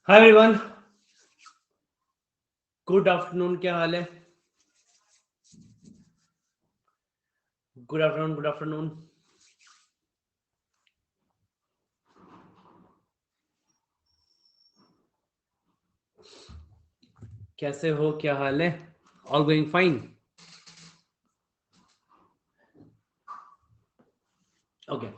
Hi everyone, good afternoon. क्या हाल है? Good afternoon, good afternoon. कैसे हो? क्या हाल है? All going fine? ओके।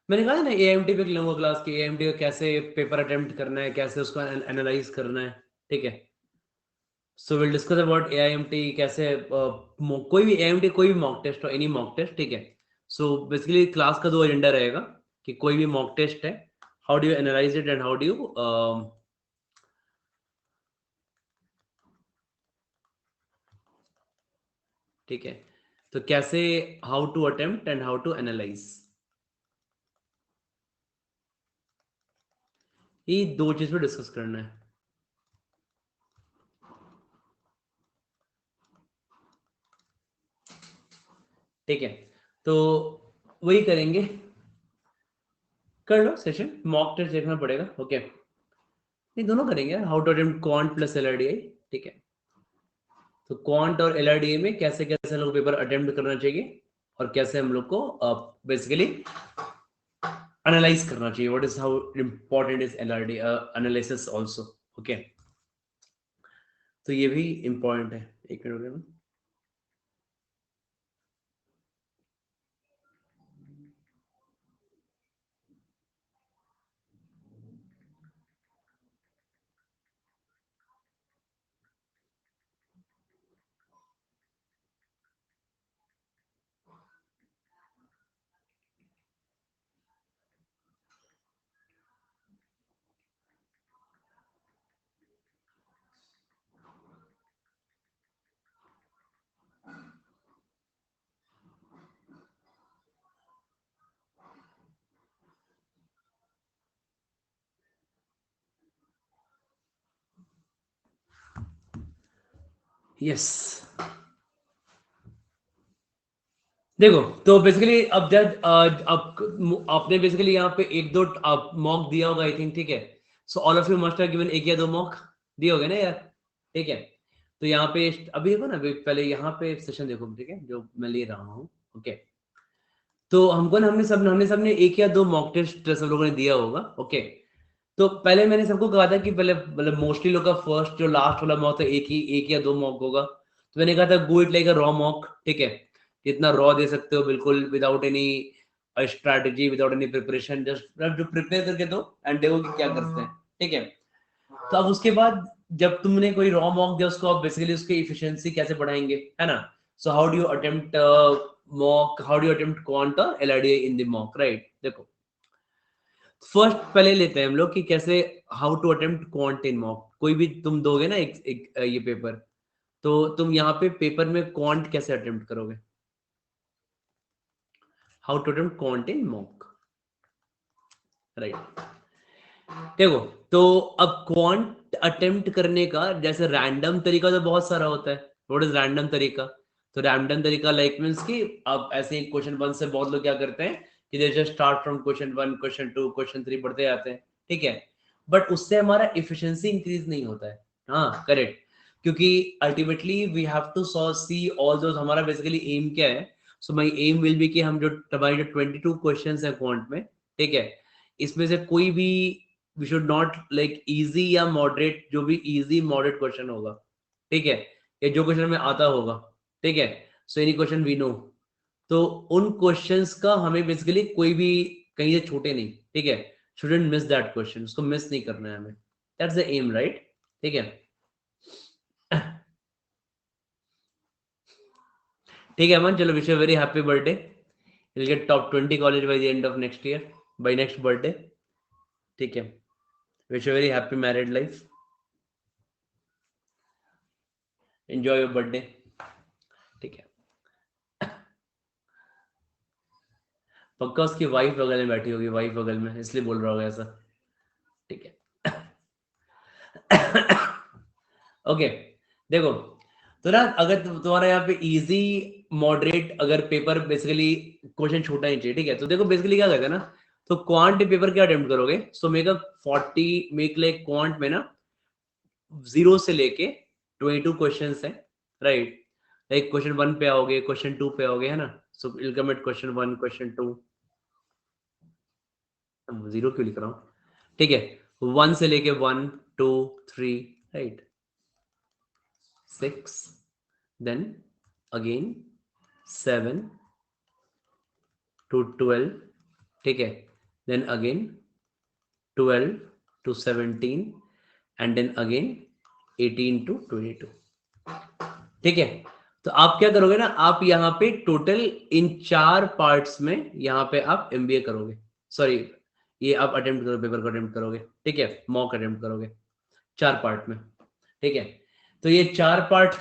मैंने कहा ना एएमटी पे लूंगा क्लास की, एएमटी का कैसे पेपर अटेम्प्ट करना है, कैसे उसको एनालाइज करना है। ठीक है, सो विल डिस्कस अबाउट एआईएमटी कैसे कोई भी एआईएमटी कोई भी मॉक टेस्ट हो, एनी मॉक टेस्ट। ठीक है, सो बेसिकली क्लास का दो एजेंडा रहेगा कि कोई भी मॉक टेस्ट है, how do you analyse it and how do you ठीक है, तो कैसे, how to attempt and how to analyse, ये दो चीज पे डिस्कस करना है। ठीक है, तो वही करेंगे। कर लो सेशन, मॉक टेस्ट देखना पड़ेगा। ओके, नहीं दोनों करेंगे, how to attempt quant plus LRDI. ठीक है, तो क्वांट और एलआरडीआई में कैसे कैसे लोग पेपर अटेम्प्ट करना चाहिए और कैसे हम लोग को बेसिकली एनालाइज करना चाहिए, what is how important is LRD analysis also. Okay, तो ये भी इंपॉर्टेंट है। एक मिनट रुकिए ना। यस, देखो, तो बेसिकली अब जब अब आपने बेसिकली यहाँ पे एक दो मॉक दिया होगा आई थिंक। ठीक है, so all of you must have given एक या दो मॉक दिए होंगे ना यार। ठीक है, तो यहाँ पे अभी देखो ना, अभी पहले यहाँ पे सेशन देखो। ठीक है, जो मैं ले रहा हूँ। ओके, तो हमको ना हमने सबने एक या दो मॉक टेस्ट सब लोगों ने दिया होगा। ओके, तो पहले मैंने सबको कहा था कि पहले मतलब मोस्टली लोग का फर्स्ट जो लास्ट वाला मॉक था एक या दो मॉक होगा। तो मैंने कहा था go it like a raw mock. ठीक है, जितना रॉ दे सकते हो बिल्कुल, without any strategy, without any preparation, just जो प्रिपेयर करके दो एंड देखो कि क्या करते हैं। ठीक है, तो अब उसके बाद जब तुमने कोई रॉ मॉक दिया उसको आप बेसिकली उसकी इफिशिएंसी कैसे बढ़ाएंगे, है ना। So how do you attempt mock, how do you attempt quant LRDI in the mock, right. देखो, फर्स्ट पहले लेते हैं हम लोग कि कैसे, how to attempt quant in mock. कोई भी तुम दोगे ना एक ये पेपर, तो तुम यहाँ पे पेपर में क्वांट कैसे अटेम्प्ट करोगे, how to attempt quant in mock, right. देखो, तो अब क्वांट अटेम्प्ट करने का जैसे रैंडम तरीका तो बहुत सारा होता है। व्हाट इज रैंडम तरीका? तो रैंडम तरीका लाइक मींस कि अब ऐसे ही क्वेश्चन वन से बहुत लोग क्या करते हैं कि they just start from question one, question two, question three पढ़ते जाते हैं। ठीक है, बट उससे हमारा इफिशिएंसी इंक्रीज नहीं होता है। हाँ करेक्ट, क्योंकि ultimately we have to see all those. हमारा बेसिकली एम क्या है? So my aim will be कि हम जो हमारी जो 22 क्वेश्चंस है क्वांट में, ठीक है, इसमें से कोई भी we should not like easy या मॉडरेट, जो भी इजी मॉडरेट क्वेश्चन होगा, ठीक है, या जो क्वेश्चन में आता होगा, ठीक है, so any question we know, तो उन क्वेश्चंस का हमें बेसिकली कोई भी कहीं से छूटे नहीं। ठीक है, शुडंट मिस दैट क्वेश्चन, उसको मिस नहीं करना है हमें। That's the aim, right. ठीक है, ठीक है अमन, चलो wish you very happy birthday. Will get top 20 college by the end of next year, by next birthday. ठीक है, wish you very happy married life, enjoy your birthday. ठीक है, पक्का उसकी वाइफ बगल में बैठी होगी, वाइफ बगल में इसलिए बोल रहा होगा ऐसा। ठीक है, ओके, देखो, तो ना अगर तुम्हारा यहाँ पे इजी मॉडरेट अगर पेपर बेसिकली क्वेश्चन छोटा ही चाहिए, ठीक है, तो देखो बेसिकली क्या करते हैं ना, तो क्वांट पेपर क्या अटेम्प्ट करोगे? सो मेक लाइक क्वांट में ना 0 से लेके 22 क्वेश्चंस हैं, राइट? लाइक क्वेश्चन 1 पे आओगे, क्वेश्चन 2 पे आओगे, है ना? So will come at question 1, question 2, 0 क्यों लिख रहा हूँ? ठीक है, 1 से लेके 1, 2, 3, राइट, 6, देन अगेन 7 to 12, ठीक है, then again 12 to 17 and then again 18 to 22, ठीक है। तो आप क्या करोगे ना, आप यहाँ पे टोटल इन 4 पार्ट्स में यहाँ पे आप एमबीए करोगे, सॉरी ये आप अटेम्प्ट करोगे, पेपर को अटेम्प्ट करोगे, ठीक है, मॉक अटेम्प्ट करोगे 4 पार्ट में, ठीक है। तो ये 4 पार्ट,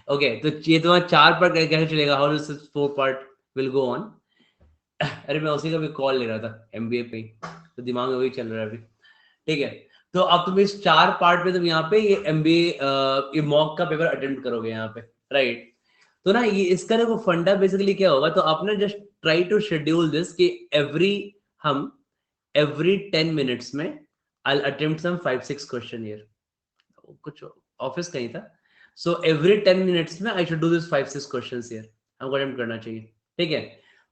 ओके, तो ये तुम्हारा 4 पार्ट कैसे चलेगा? How this 4 part will go on? अरे मैं उसी का भी कॉल ले रहा था एमबीए पे, तो दिमाग में वही चल रहा है अभी, ठीक है। तो अब तुम इस 4 पार्ट में तुम यहाँ पे ये एमबीए ये मॉक का पेपर अटेम्प्ट करोगे यहाँ पे, राइट? तो ना ये इसका देखो फंडा बेसिकली क्या होगा, तो आपने just try to schedule this कि एवरी 10 मिनट्स में I will attempt some 5-6 question here, कुछ ऑफिस का ही था। सो एवरी 10 मिनट्स में I should do this 5-6 questions here, हमको अटेम्प्ट करना चाहिए, ठीक है।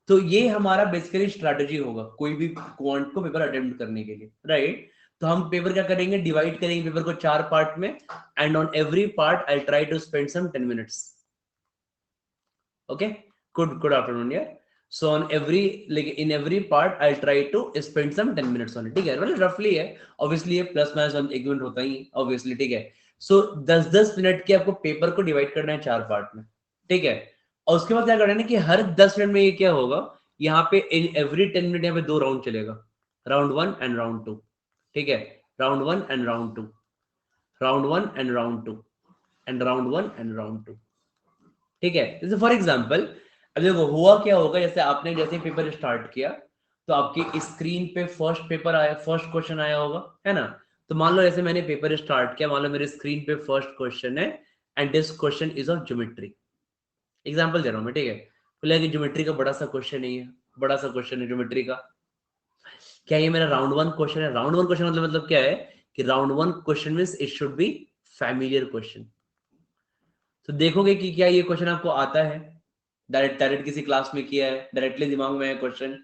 तो ये हमारा बेसिकली स्ट्रैटेजी होगा कोई भी क्वांट को पेपर अटेम्प्ट करने के लिए, राइट? तो हम पेपर क्या करेंगे, डिवाइड करेंगे पेपर को 4 पार्ट में, and on every part I try to spend some 10 minutes, okay? Good afternoon यार। So on every, like in every part I try to spend some 10 minutes on it, ठीक है, मतलब रफली है, obviously ये plus minus 1 minute होता ही obviously, ठीक है। सो 10-10 मिनट के आपको पेपर को डिवाइड करना है 4 पार्ट में, ठीक है। और उसके बाद क्या करना है कि हर 10 मिनट में ये क्या होगा, यहाँ पे इन एवरी 10 मिनट यहाँ पे 2 राउंड चलेगा, राउंड 1 एंड राउंड 2, ठीक है, round 1 and round 2, round 1 and round 2, and round 1 and round 2, ठीक है। जैसे फॉर एग्जांपल अब देखो हुआ क्या होगा, जैसे आपने जैसे पेपर स्टार्ट किया तो आपकी स्क्रीन पे फर्स्ट पेपर आया, फर्स्ट क्वेश्चन आया होगा, है ना? तो मान लो जैसे मैंने पेपर स्टार्ट किया, मान लो मेरे स्क्रीन पे फर्स्ट क्वेश्चन है and this question is of geometry, example दे रहा हूं मैं, ठीक है। बोला कि ज्योमेट्री का बड़ा सा क्वेश्चन नहीं है, बड़ा सा क्वेश्चन है ज्योमेट्री का, क्या ये मेरा राउंड 1 क्वेश्चन है? राउंड 1 क्वेश्चन मतलब क्या है कि round 1 question means it should be familiar question. तो देखोगे कि क्या ये क्वेश्चन आपको आता है, डायरेक्ट किसी क्लास में किया है, डायरेक्टली दिमाग में है question,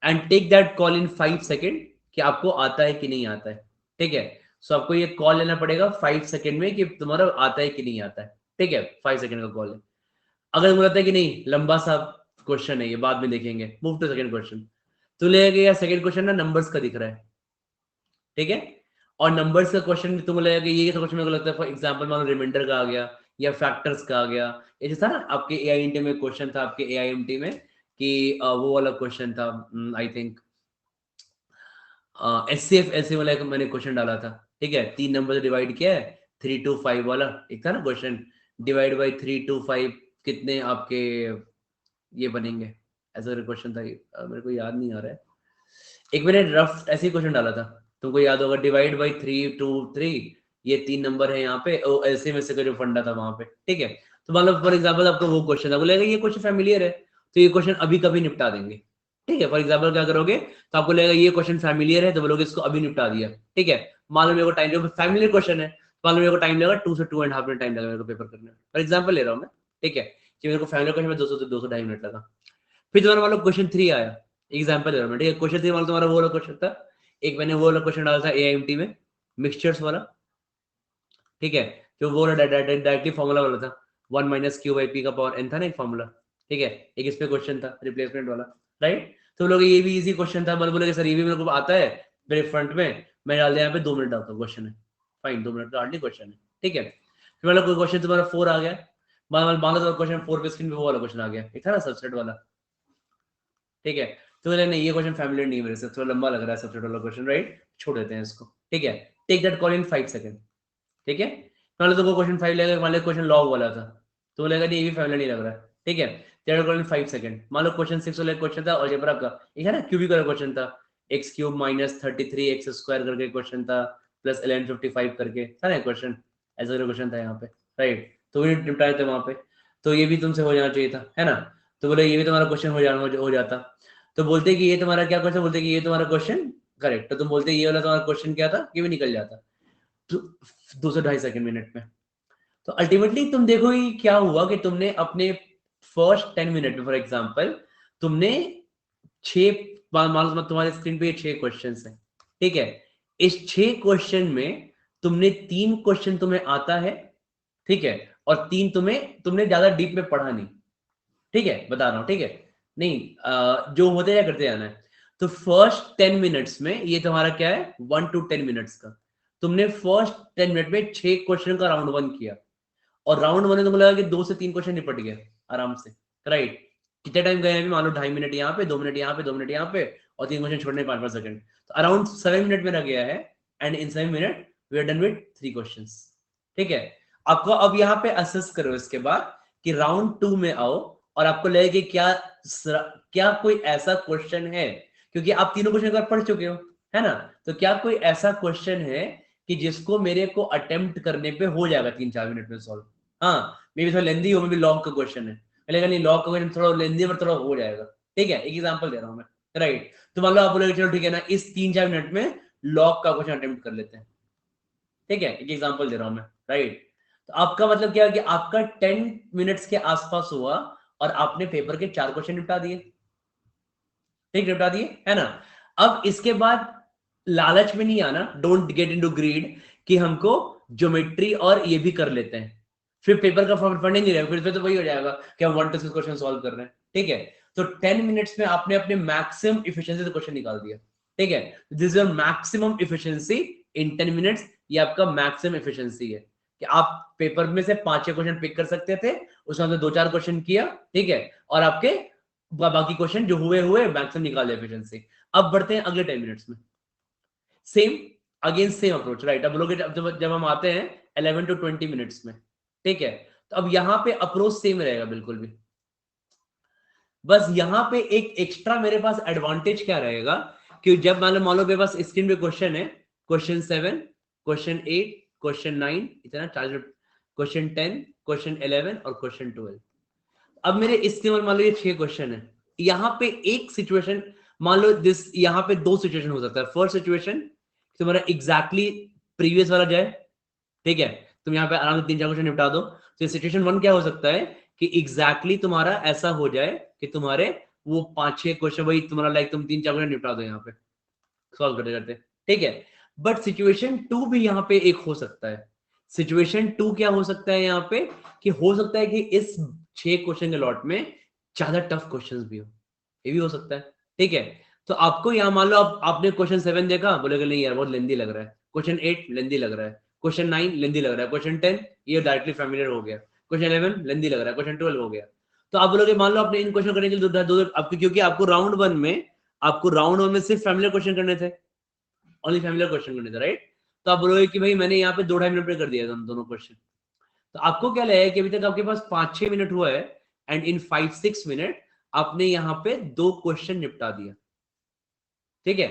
and take that call in 5 second कि आपको आता है कि नहीं आता है, ठीक है। सो आपको ये कॉल लेना पड़ेगा 5 सेकेंड में कि तुम्हारा आता है कि नहीं आता है, ठीक है, 5 सेकेंड का कॉल है। अगर मुझे लगता है कि नहीं लंबा सा क्वेश्चन है ये, बाद में देखेंगे, मूव टू सेकंड क्वेश्चन, तो लगेगा यार सेकंड क्वेश्चन ना नंबर्स का दिख रहा है, ठीक है। और नंबर्स का क्वेश्चन तुमको लगेगा कि ये क्वेश्चन मेरे को लगता है फॉर एग्जांपल मान लो रिमाइंडर का आ गया या फैक्टर्स का आ गया, ये जैसा ना आपके एआईएमटी में क्वेश्चन था, आपके एआईएमटी में कि वो वाला क्वेश्चन था, आई थिंक एचसीएफ ऐसे वाला एक मैंने क्वेश्चन डाला था, ठीक है, 3 नंबर से डिवाइड किया है, 3 to 5 वाला एक था ना क्वेश्चन, डिवाइड बाय 3 to 5 कितने आपके ये बनेंगे, ऐसा क्वेश्चन था मेरे को याद नहीं आ रहा है, एक मैंने रफ ऐसे ही क्वेश्चन डाला था, तुमको याद होगा, डिवाइड बाय 3 to 3, ये 3 नंबर है यहाँ पे, ऐसे में से का जो फंडा था वहां पे, ठीक है। तो मतलब फॉर एग्जांपल आपको वो क्वेश्चन था, बोलेगा ये क्वेश्चन फैमिलियर है, तो ये क्वेश्चन अभी कभी निपटा देंगे, ठीक है। फॉर एग्जांपल क्या करोगे, तो आपको लगेगा ये क्वेश्चन फैमिलियर है, तो बोलोगे इसको अभी निपटा दिया, ठीक है। मान लो मेरे को टाइम, जो फैमिलियर क्वेश्चन है, मान लो मेरे को टाइम लगेगा 2 से 2.5 मिनट टाइम लगेगा मेरे को पेपर करने में, फॉर एग्जांपल ले रहा हूँ मैं, ठीक है, कि मेरे को फैमिलियर क्वेश्चन में 200 से 2.5 मिनट लगा। फिर तुम्हारा मान लो क्वेश्चन 3 आया, एग्जांपल ले रहा हूँ मैं, ठीक है, क्वेश्चन 3 मान लो तुम्हारा वो वाला क्वेश्चन था, एक मैंने वो वाला क्वेश्चन डाला था एआईएमटी में, मिक्सचर्स वाला, ठीक है, जो वो डायरेक्टली फॉर्मूला वाला था, 1 माइनस क्यू बाई पी का पावर एन था ना एक फॉर्मूला, ठीक है, एक इस पे क्वेश्चन था रिप्लेसमेंट वाला, राइट। तो लोग ये भी इजी क्वेश्चन था, मतलब बोले सर ये भी मेरे को आता है मेरे फ्रंट में, मैं डाल दिया यहाँ पे 2 मिनट डालता हूँ क्वेश्चन है, फाइन, 2 मिनट का हार्डली क्वेश्चन है, ठीक है। फिर मतलब कोई क्वेश्चन तुम्हारा 4 आ गया, मान लो क्वेश्चन 4 पे स्क्रीन पे वो वाला क्वेश्चन आ गया, एक था ना सबसेट वाला, ठीक है। तो बोले नहीं ये क्वेश्चन फैमिलियर नहीं है मेरे से, थोड़ा लंबा लग रहा है सबसेट वाला क्वेश्चन, राइट, छोड़ देते हैं इसको, ठीक है। Take that call in 5 second, ठीक है। मान लो तो क्वेश्चन 5 लगेगा, मान लो क्वेश्चन लॉग वाला था, तो बोलेगा नहीं ये भी फैमिलियर नहीं लग रहा है, ठीक है, टेक कॉल इन 5 सेकंड। मान लो क्वेश्चन 6 वाला क्वेश्चन था अलजेब्रा का, एक है ना क्यूबिक वाला क्वेश्चन था, x cube minus 33 x square करके क्वेश्चन था, प्लस 1155 करके था ना क्वेश्चन, ऐसा क्वेश्चन था यहाँ पे, राइट। तो वही निपटाए थे वहां पे, तो ये भी तुमसे हो जाना चाहिए था, है ना। तो बोले ये भी तुम्हारा क्वेश्चन हो जाता, तो बोलते कि ये तुम्हारा क्या क्वेश्चन, बोलते कि ये तुम्हारा क्वेश्चन करेक्ट, तो तुम बोलते ये वाला तुम्हारा क्वेश्चन क्या था, ये भी निकल जाता तो 2 से 2.5 सेकंड मिनट में। तो अल्टीमेटली तुम देखो कि क्या हुआ कि तुमने अपने फर्स्ट 10 मिनट में फॉर एग्जांपल तुमने 6 मान लो तुम्हारे स्क्रीन पे 6 क्वेश्चंस हैं, ठीक है। इस 6 क्वेश्चन में तुमने 3 क्वेश्चन तुम्हें आता है, ठीक है, और 3 तुमने ज्यादा डीप में पढ़ा नहीं, ठीक है, बता रहा हूं, ठीक है। नहीं जो होते क्या करते जाना है। तो फर्स्ट 10 मिनट्स में ये तुम्हारा क्या है 1 to 10 मिनट्स का, तुमने फर्स्ट 10 मिनट में 6 क्वेश्चन का राउंड 1 किया, और राउंड 1 में तुमको लगा कि 2 से 3 क्वेश्चन निपट गए आराम से, राइट। कितने टाइम गए अभी, मान लो 2.5 मिनट यहाँ पे, 2 मिनट यहाँ पे, 2 मिनट यहाँ पे, और 3 क्वेश्चन छोड़ने 5-5 सेकंड, तो अराउंड 7 मिनट मेरा गया है। And in 7 minute we are done with 3 questions, ठीक है। आपको अब यहाँ पे असेस करो इसके बाद कि राउंड 2 में आओ और आपको लगे कि क्या कोई ऐसा क्वेश्चन है, क्योंकि आप तीनों क्वेश्चन एक बार पढ़ चुके हो, है ना। तो क्या कोई ऐसा क्वेश्चन है कि जिसको मेरे को अटेम्प्ट करने पे हो जाएगा 3-4 मिनट में सॉल्व। हाँ, मे बी थोड़ा लेंदी हो, मे बी लॉग का क्वेश्चन है, लेकिन नहीं लॉग का क्वेश्चन थोड़ा लेंदी पर थोड़ा हो जाएगा, ठीक है। एक एग्जांपल दे रहा हूं मैं, राइट। तो मान लो आप बोलोगे चलो ठीक है ना, इस 3-4 मिनट में लॉग का क्वेश्चन अटेम्प्ट कर लेते हैं, ठीक है। एक एग्जांपल दे रहा हूं मैं, राइट। तो आपका मतलब क्या है कि आपका 10 मिनट्स के आसपास हुआ और आपने पेपर के 4 क्वेश्चन निपटा दिए, ठीक, निपटा दिए, है ना। अब इसके बाद लालच में नहीं आना, डोंट गेट इनटू ग्रीड कि हमको ज्योमेट्री और ये भी कर लेते हैं, फिर पेपर का फंड ही नहीं रहेगा, फिर तो वही हो जाएगा कि हम 1 to 6 क्वेश्चन सॉल्व कर रहे हैं, ठीक है। तो 10 मिनट्स में आपने अपने मैक्सिमम इफिशिएंसी से क्वेश्चन निकाल दिया, ठीक है। This is your maximum efficiency in 10 minutes, ये आपका मैक्सिमम इफिशिएंसी है कि आप पेपर में से 5-6 क्वेश्चन पिक कर सकते थे, उसमें से 2-4 क्वेश्चन किया, ठीक है, और आपके बाकी क्वेश्चन जो हुए मैक्सिमम निकाल दिया एफिशिएंसी। अब बढ़ते हैं अगले 10 मिनट्स में, same again same approach, right. अब लोग जब हम आते हैं 11 to 20 मिनट्स में, ठीक है। तो अब यहां पे अप्रोच सेम रहेगा बिल्कुल भी, बस यहां पे एक एक्स्ट्रा मेरे पास एडवांटेज क्या रहेगा कि जब मान लो मेरे पास स्क्रीन पे क्वेश्चन है, क्वेश्चन 7, क्वेश्चन 8, क्वेश्चन 9, इतना 4, क्वेश्चन 10, क्वेश्चन 11 और क्वेश्चन 12। अब मेरे इसके मान लो ये 6 क्वेश्चन है, यहाँ पे एक सिचुएशन मान लो दिस, यहाँ पे 2 सिचुएशन हो सकता है। फर्स्ट सिचुएशन तुम्हारा एग्जैक्टली प्रीवियस वाला जाए, ठीक है, तुम यहाँ पे आराम से 3-4 क्वेश्चन निपटा दो। तो सिचुएशन 1 क्या हो सकता है कि एग्जैक्टली तुम्हारा ऐसा हो जाए कि तुम्हारे वो 5-6 क्वेश्चन वही तुम्हारा लाइक तुम 3-4 क्वेश्चन निपटा दो यहाँ पे सॉल्व करते करते, ठीक है। बट सिचुएशन 2 भी यहाँ पे एक हो सकता है। सिचुएशन 2 क्या हो सकता है यहाँ पे कि हो सकता है कि इस 6 क्वेश्चन के लॉट में ज्यादा टफ क्वेश्चंस भी हो, ये भी हो सकता है, ठीक है। तो आपको यहाँ मान लो आपने क्वेश्चन 7 देखा, बोलेगा नहीं यार बहुत लेंदी लग रहा है, क्वेश्चन 8 लेंदी लग रहा है, क्वेश्चन 9 लेंदी लग रहा है, क्वेश्चन 10 ये डायरेक्टली फैमिलियर हो गया, क्वेश्चन 11 लेंदी लग रहा है, क्वेश्चन 12 हो गया। तो आप बोलोगे मान लो आपने इन क्वेश्चन करने के लिए आपको, क्योंकि आपको राउंड 1 में सिर्फ फैमिलियर क्वेश्चन करने थे, ओनली फैमिलियर क्वेश्चन करने थे, राइट। तो आप बोलोगे कि भाई मैंने यहाँ पे 2-2.5 मिनट में कर दिया दोनों क्वेश्चन। तो आपको क्या लगेगा कि अभी तक आपके पास 5-6 मिनट हुआ है एंड इन 5-6 मिनट आपने यहाँ पे 2 क्वेश्चन निपटा दिया, ठीक है।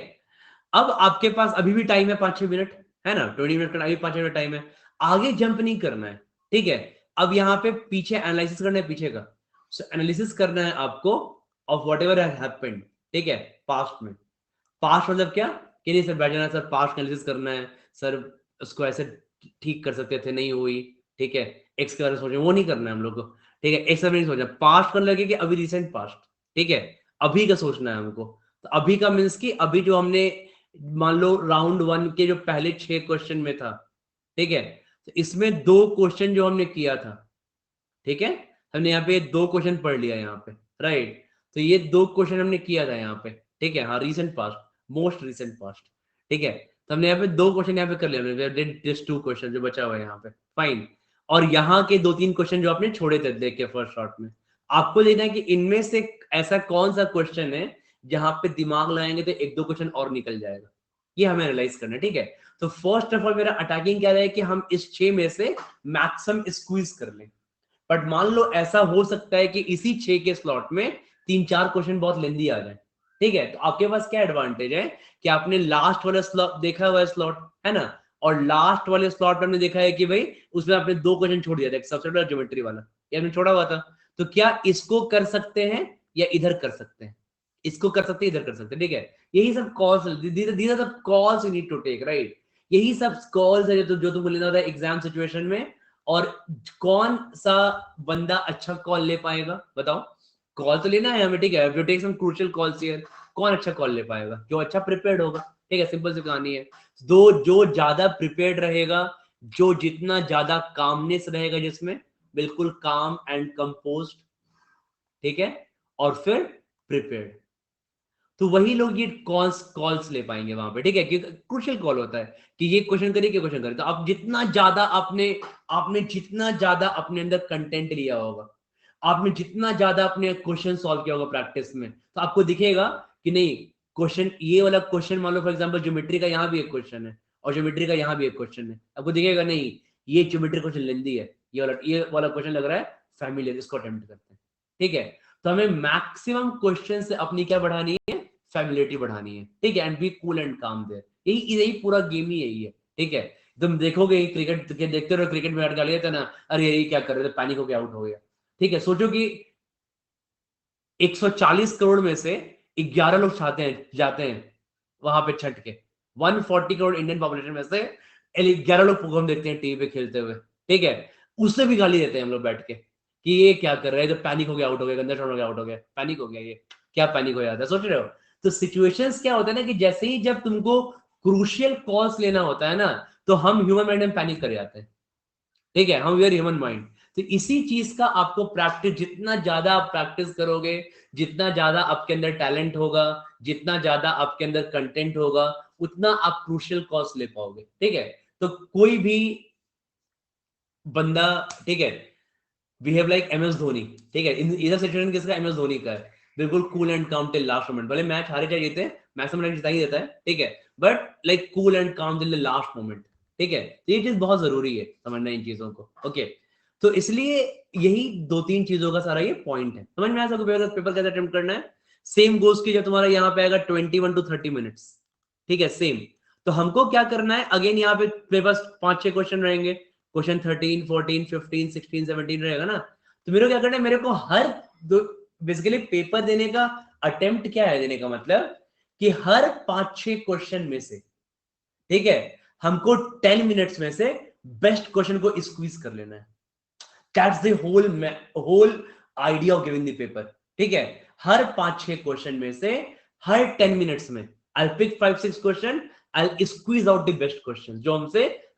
अब आपके पास अभी भी टाइम है 5-6 मिनट, है ना, 20 मिनट का अभी 5 मिनट टाइम है, आगे जंप नहीं करना है, ठीक है। अब यहाँ पे पीछे एनालिसिस करना है पीछे का, सो एनालिसिस करना है आपको ऑफ व्हाट एवर हैपेंड, ठीक है, पास्ट में। पास्ट मतलब क्या कि नहीं सर बैठ जाना सर, पास्ट एनालिसिस करना है सर, उसको ऐसे ठीक कर सकते थे नहीं हुई, ठीक है, एक्स के बारे में सोचे, वो नहीं करना है हम लोग को, ठीक है। एक्स नहीं सोचना, पास्ट करने लगे कि अभी रिसेंट पास्ट, ठीक है, अभी का सोचना है हमको। तो अभी का मीन्स कि अभी जो हमने मान लो राउंड 1 के जो पहले 6 क्वेश्चन में था, ठीक है, तो इसमें 2 क्वेश्चन जो हमने किया था, ठीक है, हमने यहाँ पे 2 क्वेश्चन पढ़ लिया यहाँ पे, राइट। तो ये 2 क्वेश्चन हमने किया था यहाँ पे, ठीक है, हाँ recent past, most recent past, ठीक है। तो हमने यहाँ पे 2 क्वेश्चन यहाँ पे कर लिया, जस्ट 2 क्वेश्चन जो बचा हुआ है यहाँ पे, फाइन। और यहाँ के 2-3 क्वेश्चन जो आपने छोड़े थे देख के फर्स्ट शॉट में, आपको देखना है कि इनमें से ऐसा कौन सा क्वेश्चन है जहां पे दिमाग लगाएंगे तो 1-2 क्वेश्चन और निकल जाएगा, ये हमें एनालाइज करना है, ठीक है। तो फर्स्ट ऑफ ऑल मेरा अटैकिंग क्या है कि हम इस 6 में से मैक्सिमम स्क्वीज कर लें। बट मान लो ऐसा हो सकता है कि इसी 6 के स्लॉट में 3-4 क्वेश्चन बहुत लेंदी आ जाए, ठीक है। तो आपके पास क्या एडवांटेज है कि आपने लास्ट वाला स्लॉट देखा हुआ है स्लॉट, है ना, और लास्ट वाले स्लॉट में देखा है कि भाई उसमें आपने 2 क्वेश्चन छोड़ दिया था, एक सबसे बड़ा ज्योमेट्री वाला ये आपने छोड़ा हुआ था। तो क्या इसको कर सकते हैं या इधर कर सकते हैं, इसको कर सकते इधर कर सकते, ठीक है। यही सब calls, these are the calls you need to take, right? यही सब कॉल्स है जो तुमको लेना होता है एग्जाम सिचुएशन में। और कौन सा बंदा अच्छा कॉल ले पाएगा बताओ? कॉल तो लेना है हमें, ठीक है, take some crucial calls here. कौन अच्छा कॉल ले पाएगा? जो अच्छा प्रिपेयर्ड होगा, ठीक है, सिंपल सी कहानी है। जो ज्यादा प्रिपेयर्ड रहेगा, जो जितना ज्यादा कामनेस रहेगा जिसमें, बिल्कुल काम एंड कंपोज्ड, ठीक है, और फिर प्रिपेयर्ड, तो वही लोग ये कॉल्स ले पाएंगे वहां पे, ठीक है। क्योंकि क्रूशियल कॉल होता है कि ये क्वेश्चन करिए, क्या क्वेश्चन करें। तो आप जितना ज्यादा आपने जितना ज्यादा अपने अंदर कंटेंट लिया होगा, आपने जितना ज्यादा अपने क्वेश्चन सॉल्व किया होगा प्रैक्टिस में, तो आपको दिखेगा कि नहीं, क्वेश्चन ये वाला क्वेश्चन मान लो फॉर एग्जांपल ज्योमेट्री का यहाँ भी एक क्वेश्चन है और ज्योमेट्री का यहाँ भी एक क्वेश्चन है, आपको दिखेगा नहीं ये ज्योमेट्री क्वेश्चन लेंदी है, ये वाला क्वेश्चन लग रहा है फैमिलियर, इसको अटेम्प्ट करते हैं, ठीक है। तो हमें मैक्सिमम क्वेश्चन से अपनी क्या बढ़ानी है, फैमिलियरिटी बढ़ानी है, ठीक है, एंड बी कूल एंड काम देयर। यही पूरा गेम ही यही है, ठीक है। तुम देखोगे क्रिकेट के देखते रहो, क्रिकेट में गाली देते ना, अरे ये क्या कर रहे थे, पैनिक होकर आउट हो गया, ठीक है। सोचो कि 140 करोड़ में से 11 लोग जाते हैं वहां पे छठ के, 140 करोड़ इंडियन पॉपुलेशन में से 11 लोग प्रोग्राम देखते हैं टीवी पे खेलते हुए, ठीक है। उससे भी गाली देते हैं हम लोग बैठ के कि ये क्या कर रहे हैं, जो पैनिक हो गया आउट हो गया, गंदा शॉट हो गया आउट हो गया, पैनिक हो गया, ये क्या पैनिक हो जाता है, सोच रहे हो? तो सिचुएशंस क्या होता है ना कि जैसे ही जब तुमको क्रूशियल कॉल्स लेना होता है ना, तो हम ह्यूमन माइंड में पैनिक कर जाते हैं, ठीक है, हम वी आर ह्यूमन माइंड। तो इसी चीज का आपको प्रैक्टिस, जितना ज्यादा आप प्रैक्टिस करोगे, जितना ज्यादा आपके अंदर टैलेंट होगा, जितना ज्यादा आपके अंदर कंटेंट होगा, उतना आप क्रूशियल कॉल्स ले पाओगे, ठीक है। तो कोई भी बंदा, ठीक है, behave like M S Dhoni, ठीक है, इधर सिचुएशन किसका, एम एस धोनी का है, बिल्कुल कूल एंड काम टिल लास्ट मोमेंट, भले मैच हारे चाहे जीते, मैक्सिमम रन जिता ही देता है, ठीक है, बट लाइक कूल एंड काम टिल द लास्ट मोमेंट, ठीक है। तो ये चीज बहुत जरूरी है समझना इन चीजों को, ओके। तो इसलिए यही 2-3 चीजों का सारा ये पॉइंट है, समझ में आया सबको पेपर कैसे अटेम्प्ट करना है। सेम गोज की जब तुम्हारा यहाँ पे आएगा 21 to 30 मिनट्स, ठीक है, सेम। तो हमको क्या करना है, अगेन यहाँ पे पेपर 5-6 क्वेश्चन रहेंगे, क्वेश्चन 13, 14, 15, 16, 17 रहेगा ना। तो मेरे को क्या करना है, मेरे को हर बेसिकली पेपर देने का अटेम्प्ट क्या है, देने का मतलब कि हर 5-6 क्वेश्चन में से, ठीक है, हमको 10 मिनट्स में से बेस्ट क्वेश्चन को स्क्वीज कर लेना है। That's the whole idea of giving the paper, ठीक है। हर 5-6 क्वेश्चन में से हर 10 मिनट्स में I pick 5-6 question, I squeeze out the best question, जो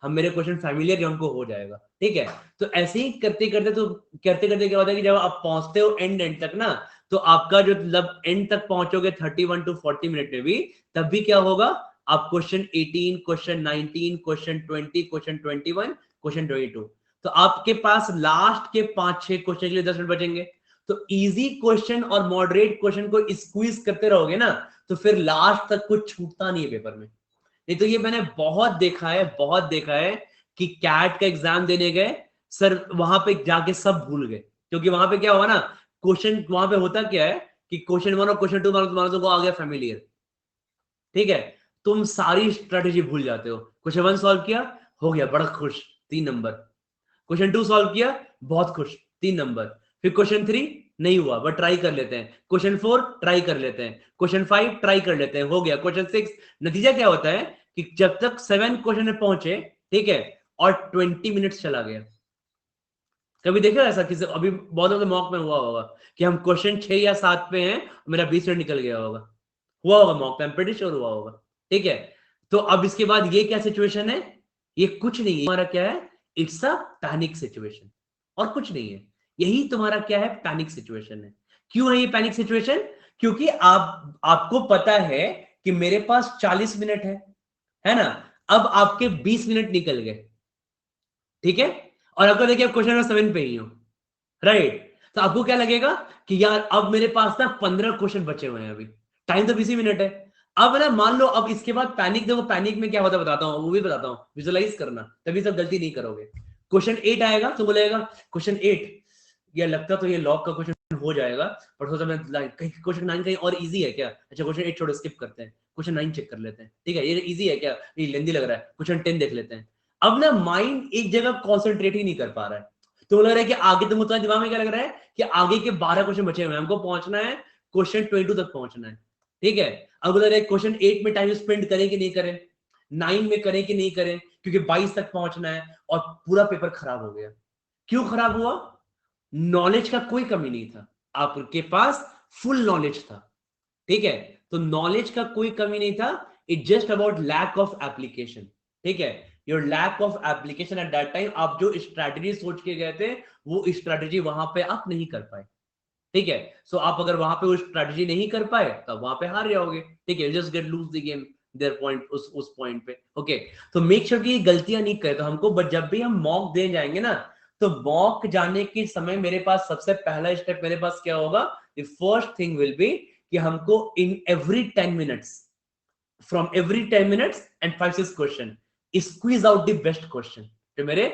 हम मेरे क्वेश्चन फैमिलियर हमको हो जाएगा, ठीक है। तो ऐसे ही करते करते क्या होता है कि जब आप पहुंचते हो एंड तक ना, तो आपका जो मतलब एंड तक पहुंचोगे 31 to 40 मिनट में भी, तब भी क्या होगा, आप question 18, question 19, question 20, question 21, question 22, तो आपके पास लास्ट के 5-6 क्वेश्चन के लिए 10 मिनट बचेंगे। तो इजी क्वेश्चन और मॉडरेट क्वेश्चन को स्क्वीज करते रहोगे ना, तो फिर लास्ट तक कुछ छूटता नहीं है पेपर में। नहीं तो ये मैंने बहुत देखा है कि कैट का एग्जाम देने गए सर, वहां पे जाके सब भूल गए, क्योंकि वहां पे क्या हुआ ना, क्वेश्चन वहां पे होता क्या है कि क्वेश्चन 1 और क्वेश्चन 2 तुम्हारा तो आ गया फैमिलियर, ठीक है, तुम सारी स्ट्रेटेजी भूल जाते हो। क्वेश्चन 1 सॉल्व किया, हो गया, बड़ा खुश, 3 नंबर। क्वेश्चन 2 सॉल्व किया, बहुत खुश, 3 नंबर। फिर क्वेश्चन 3 नहीं हुआ, बट ट्राई कर लेते हैं। क्वेश्चन 4 ट्राई कर लेते हैं। क्वेश्चन 5 ट्राई कर लेते हैं, हो गया। क्वेश्चन 6, नतीजा क्या होता है कि जब तक 7 क्वेश्चन में पहुंचे, ठीक है, और 20 मिनट्स चला गया। कभी देखा ऐसा किसी, अभी बहुत लोगों के मॉक में हुआ होगा कि हम क्वेश्चन 6 या 7 पे हैं, मेरा 20 मिनट निकल गया होगा, हुआ होगा मॉक में, प्रीटी श्योर हुआ होगा, ठीक है। तो अब इसके बाद ये क्या सिचुएशन है, ये कुछ नहीं है, हमारा क्या है, इट्स अ पैनिक सिचुएशन, और कुछ नहीं है। यही तुम्हारा क्या है, पैनिक सिचुएशन है। क्यों है ये पैनिक सिचुएशन? क्योंकि आपको पता है कि मेरे पास 40 मिनट है ना, अब आपके 20 मिनट निकल गए, ठीक है, और अगर देखिए क्वेश्चन नंबर 7 पे ही हो, राइट, तो आपको क्या लगेगा कि यार अब मेरे पास ना 15 क्वेश्चन बचे हुए हैं, अभी टाइम तो 20 मिनट है। अब ना मान लो, अब इसके बाद पैनिक, देखो पैनिक में क्या होता है बताता हूं, वो भी बताता हूं, विजुअलाइज करना, तभी सब गलती नहीं करोगे। क्वेश्चन 8 आएगा तो बोलेगा क्वेश्चन 8, यार लगता तो ये लॉग का क्वेश्चन हो जाएगा, पर सोचा मैं कहीं क्वेश्चन 9 कहीं और इजी है क्या, अच्छा क्वेश्चन 8 छोड़ो, स्किप करते हैं, क्वेश्चन 9 चेक कर लेते हैं, ठीक है, ये इजी है क्या, ये लेंदी लग रहा है, क्वेश्चन 10 देख लेते हैं। अब ना माइंड एक जगह कॉन्सेंट्रेट ही नहीं कर पा रहा है, तो लग रहा है कि आगे, तुम तुम्हारे दिमाग में क्या लग रहा है कि आगे के 12 क्वेश्चन बचे हुए हैं, हमको पहुंचना है क्वेश्चन 22 तक पहुंचना है, ठीक है। अब अगर एक क्वेश्चन 8 में टाइम स्पेंड करें कि नहीं करें, 9 में करें कि नहीं करें, क्योंकि 22 तक पहुंचना है और पूरा पेपर खराब हो गया। क्यों खराब हुआ? नॉलेज का कोई कमी नहीं था, आपके पास फुल नॉलेज था, ठीक है। तो नॉलेज का कोई कमी नहीं था, it just about lack of application, ठीक है। Your lack of application at that time, आप जो स्ट्रैटेजी सोच के गए थे वो स्ट्रैटेजी वहां पे आप नहीं कर पाए, ठीक है। सो आप अगर वहां पे वो स्ट्रैटेजी नहीं कर पाए तो वहां पे हार जाओगे, ठीक है। Just get lose the game their point, उस पॉइंट पे, ओके। तो मेक श्योर कि ये गलतियां नहीं करे तो हमको, बट जब भी हम मॉक दे जाएंगे ना, तो मॉक जाने के समय मेरे पास सबसे पहला स्टेप मेरे पास क्या होगा, the first thing will be कि हमको in every 10 minutes, from every 10 minutes and 5-6 question squeeze out the best question जो मेरे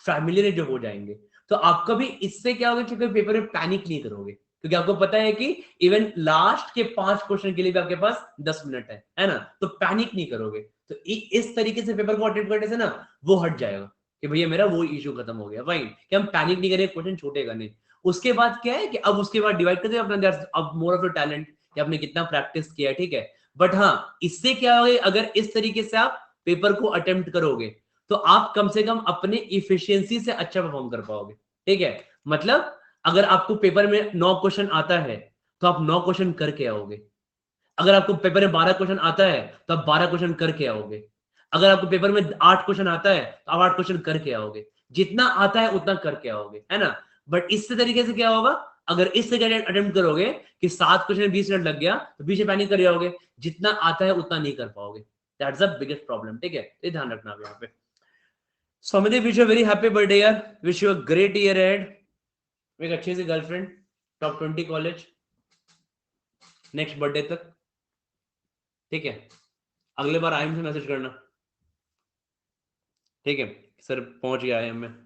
फैमिली जो हो जाएंगे। तो आपका भी इससे क्या होगा कि पेपर में पैनिक नहीं करोगे, क्योंकि आपको पता है कि इवन लास्ट के 5 क्वेश्चन के लिए भी आपके पास 10 मिनट है ना, तो पैनिक नहीं करोगे। तो इस तरीके से पेपर को अटेम्प्ट करने से ना वो हट जाएगा कि भैया मेरा वो इशू खत्म हो गया, फाइन, कि हम पैनिक नहीं करेंगे, क्वेश्चन छूटेगा नहीं। उसके बाद क्या है कि अब उसके बाद डिवाइड करते हैं अपना, अब मोर ऑफ योर टैलेंट कि आपने कितना प्रैक्टिस किया, ठीक है। बट हाँ, इससे क्या होगा, अगर इस तरीके से आप पेपर को अटेम्प्ट करोगे तो आप कम से कम अपने इफिशियंसी से अच्छा परफॉर्म कर पाओगे, ठीक है। मतलब अगर आपको पेपर में 9 क्वेश्चन आता है तो आप 9 क्वेश्चन करके आओगे। अगर आपको पेपर में 12 क्वेश्चन आता है तो आप 12 क्वेश्चन करके आओगे। अगर आपको पेपर में 8 क्वेश्चन आता है तो आप 8 क्वेश्चन करके आओगे। जितना आता है उतना करके आओगे, है ना। बट इस तरीके से क्या होगा, अगर इस तरीके अटेम्प्ट करोगे कि 7 क्वेश्चन में 20 मिनट लग गया तो बीच में पैनिक कर जाओगे, जितना आता है उतना नहीं कर पाओगे। दैट्स द बिगेस्ट प्रॉब्लम, ठीक है। ये ध्यान रखना आप यहाँ पे। Soumyadeep, wish you very happy birthday यार, wish you a great year ahead, एक अच्छी सी girlfriend, top 20 college, next birthday तक, ठीक है। अगले बार आईएम से मैसेज करना, ठीक है। सर पहुंच गया आईएम में।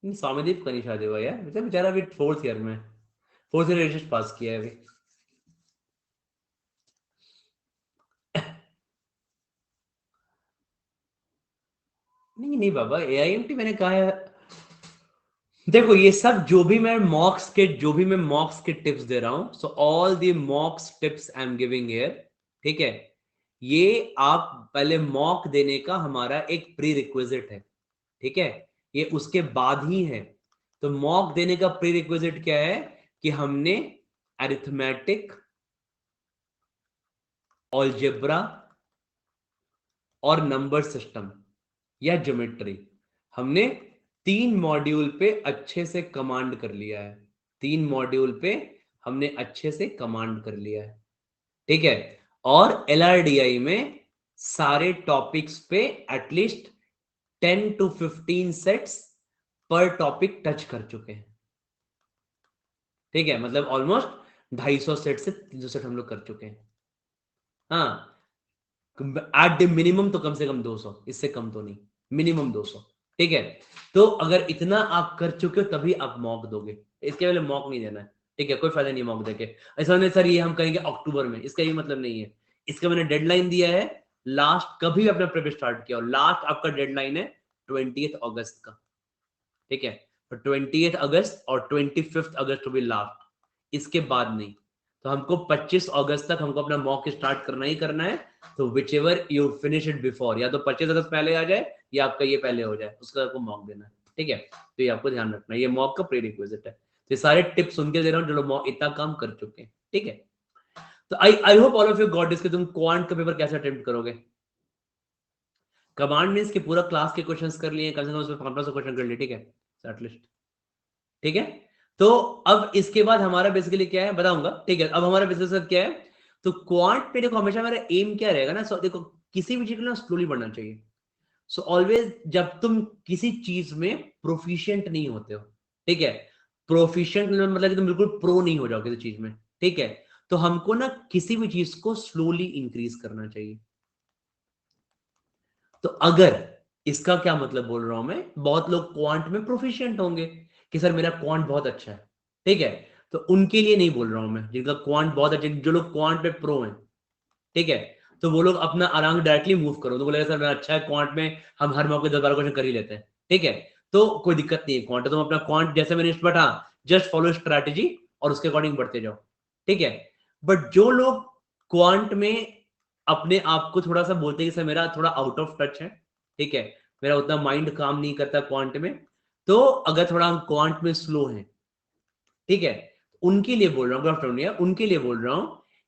सौम्यदीप का नहीं शादी हुआ यार, बेचारा अभी 4th ईयर में, 4th ईयर रिसर्च पास किया है अभी। नहीं नहीं बाबा, एआईएमटी मैंने कहा है। देखो ये सब जो भी मैं मॉक्स के टिप्स दे रहा हूं, so all the मॉक्स tips I am giving here, ठीक है। ये आप पहले मॉक देने का हमारा एक प्री रिक्विजिट है, ठीक है। ये उसके बाद ही है। तो मॉक देने का प्री रिक्विजिट क्या है कि हमने अरिथमेटिक, अलजेब्रा और नंबर सिस्टम या ज्योमेट्री, हमने 3 मॉड्यूल पे अच्छे से कमांड कर लिया है। 3 मॉड्यूल पे हमने अच्छे से कमांड कर लिया है, ठीक है। और एलआरडीआई में सारे टॉपिक्स पे एटलीस्ट 10 to 15 सेट्स पर टॉपिक टच कर चुके हैं, ठीक है। मतलब ऑलमोस्ट 250 सेट से 300 सेट हम लोग कर चुके हैं। हाँ, एट द मिनिमम तो कम से कम 200, इससे कम तो नहीं, मिनिमम 200, ठीक है। तो अगर इतना आप कर चुके हो तभी आप मॉक दोगे, इसके पहले मॉक नहीं देना है, ठीक है। कोई फायदा नहीं मॉक देके। ऐसा नहीं सर ये हम करेंगे अक्टूबर में, इसका ये मतलब नहीं है। इसका मैंने डेडलाइन दिया है, लास्ट कभी अपना प्रेप स्टार्ट किया और लास्ट आपका डेडलाइन है 20 अगस्त का, ठीक है। तो 20 अगस्त और 25 अगस्त भी लास्ट, इसके बाद नहीं। तो हमको 25 अगस्त तक हमको अपना मॉक स्टार्ट करना ही करना है। तो which ever you finish it before, या तो 25 अगस्त पहले आ जाए या आपका ये पहले हो जाए, उसका आपको मॉक देना है, ठीक है। तो ये आपको ध्यान रखना है, ये मॉक का प्री रिक्विजिट है। तो ये सारे टिप्स सुन के दे रहा हूँ जो लोग मॉक इतना काम कर चुके हैं, ठीक है। तो I hope all of you got this कि तुम क्वांट का पेपर कैसे अटेम्प्ट करोगे। कमांड मींस कि पूरा क्लास के क्वेश्चंस कर लिए, कम से कम उसमें 1500 क्वेश्चन कर लिए, ठीक है, एटलीस्ट, ठीक है। तो अब इसके बाद हमारा बेसिकली क्या है बताऊंगा, ठीक है। अब हमारा बिजनेस क्या है, तो क्वांट पे देखो हमेशा हमारा एम क्या रहेगा ना, सो देखो किसी भी चीज को ना स्लोली बढ़ना चाहिए। सो ऑलवेज जब तुम किसी चीज में प्रोफिशिएंट नहीं होते हो, ठीक है, प्रोफिशिएंट मतलब कि तुम बिल्कुल प्रो नहीं हो जाओ किसी चीज में, ठीक है। तो हमको ना किसी भी चीज को स्लोली इंक्रीज करना चाहिए। तो अगर इसका क्या मतलब बोल रहा हूं मैं, बहुत लोग क्वांट में प्रोफिशिएंट होंगे कि सर मेरा क्वांट बहुत अच्छा है, ठीक है। तो उनके लिए नहीं बोल रहा हूं मैं, जिनका क्वांट बहुत अच्छा, जो लोग क्वांट पे प्रो हैं, ठीक है। तो वो लोग अपना आराम डायरेक्टली मूव करो, तो बोलेगा सर मेरा अच्छा है क्वांट में, हम हर मौके 10-12 क्वेश्चन कर ही लेते हैं, ठीक है, तो कोई दिक्कत नहीं है। क्वांट तुम अपना क्वांट जैसे मैंने बैठा, जस्ट फॉलो स्ट्रैटेजी और उसके अकॉर्डिंग बढ़ते जाओ, ठीक है। बट जो लोग क्वांट में अपने आप को थोड़ा सा बोलते हैं कि सर मेरा थोड़ा आउट ऑफ टच है, ठीक है, मेरा उतना माइंड काम नहीं करता क्वांट में, तो अगर थोड़ा हम क्वांट में स्लो हैं, ठीक है, उनके लिए बोल रहा हूँ, उनके लिए बोल रहा हूं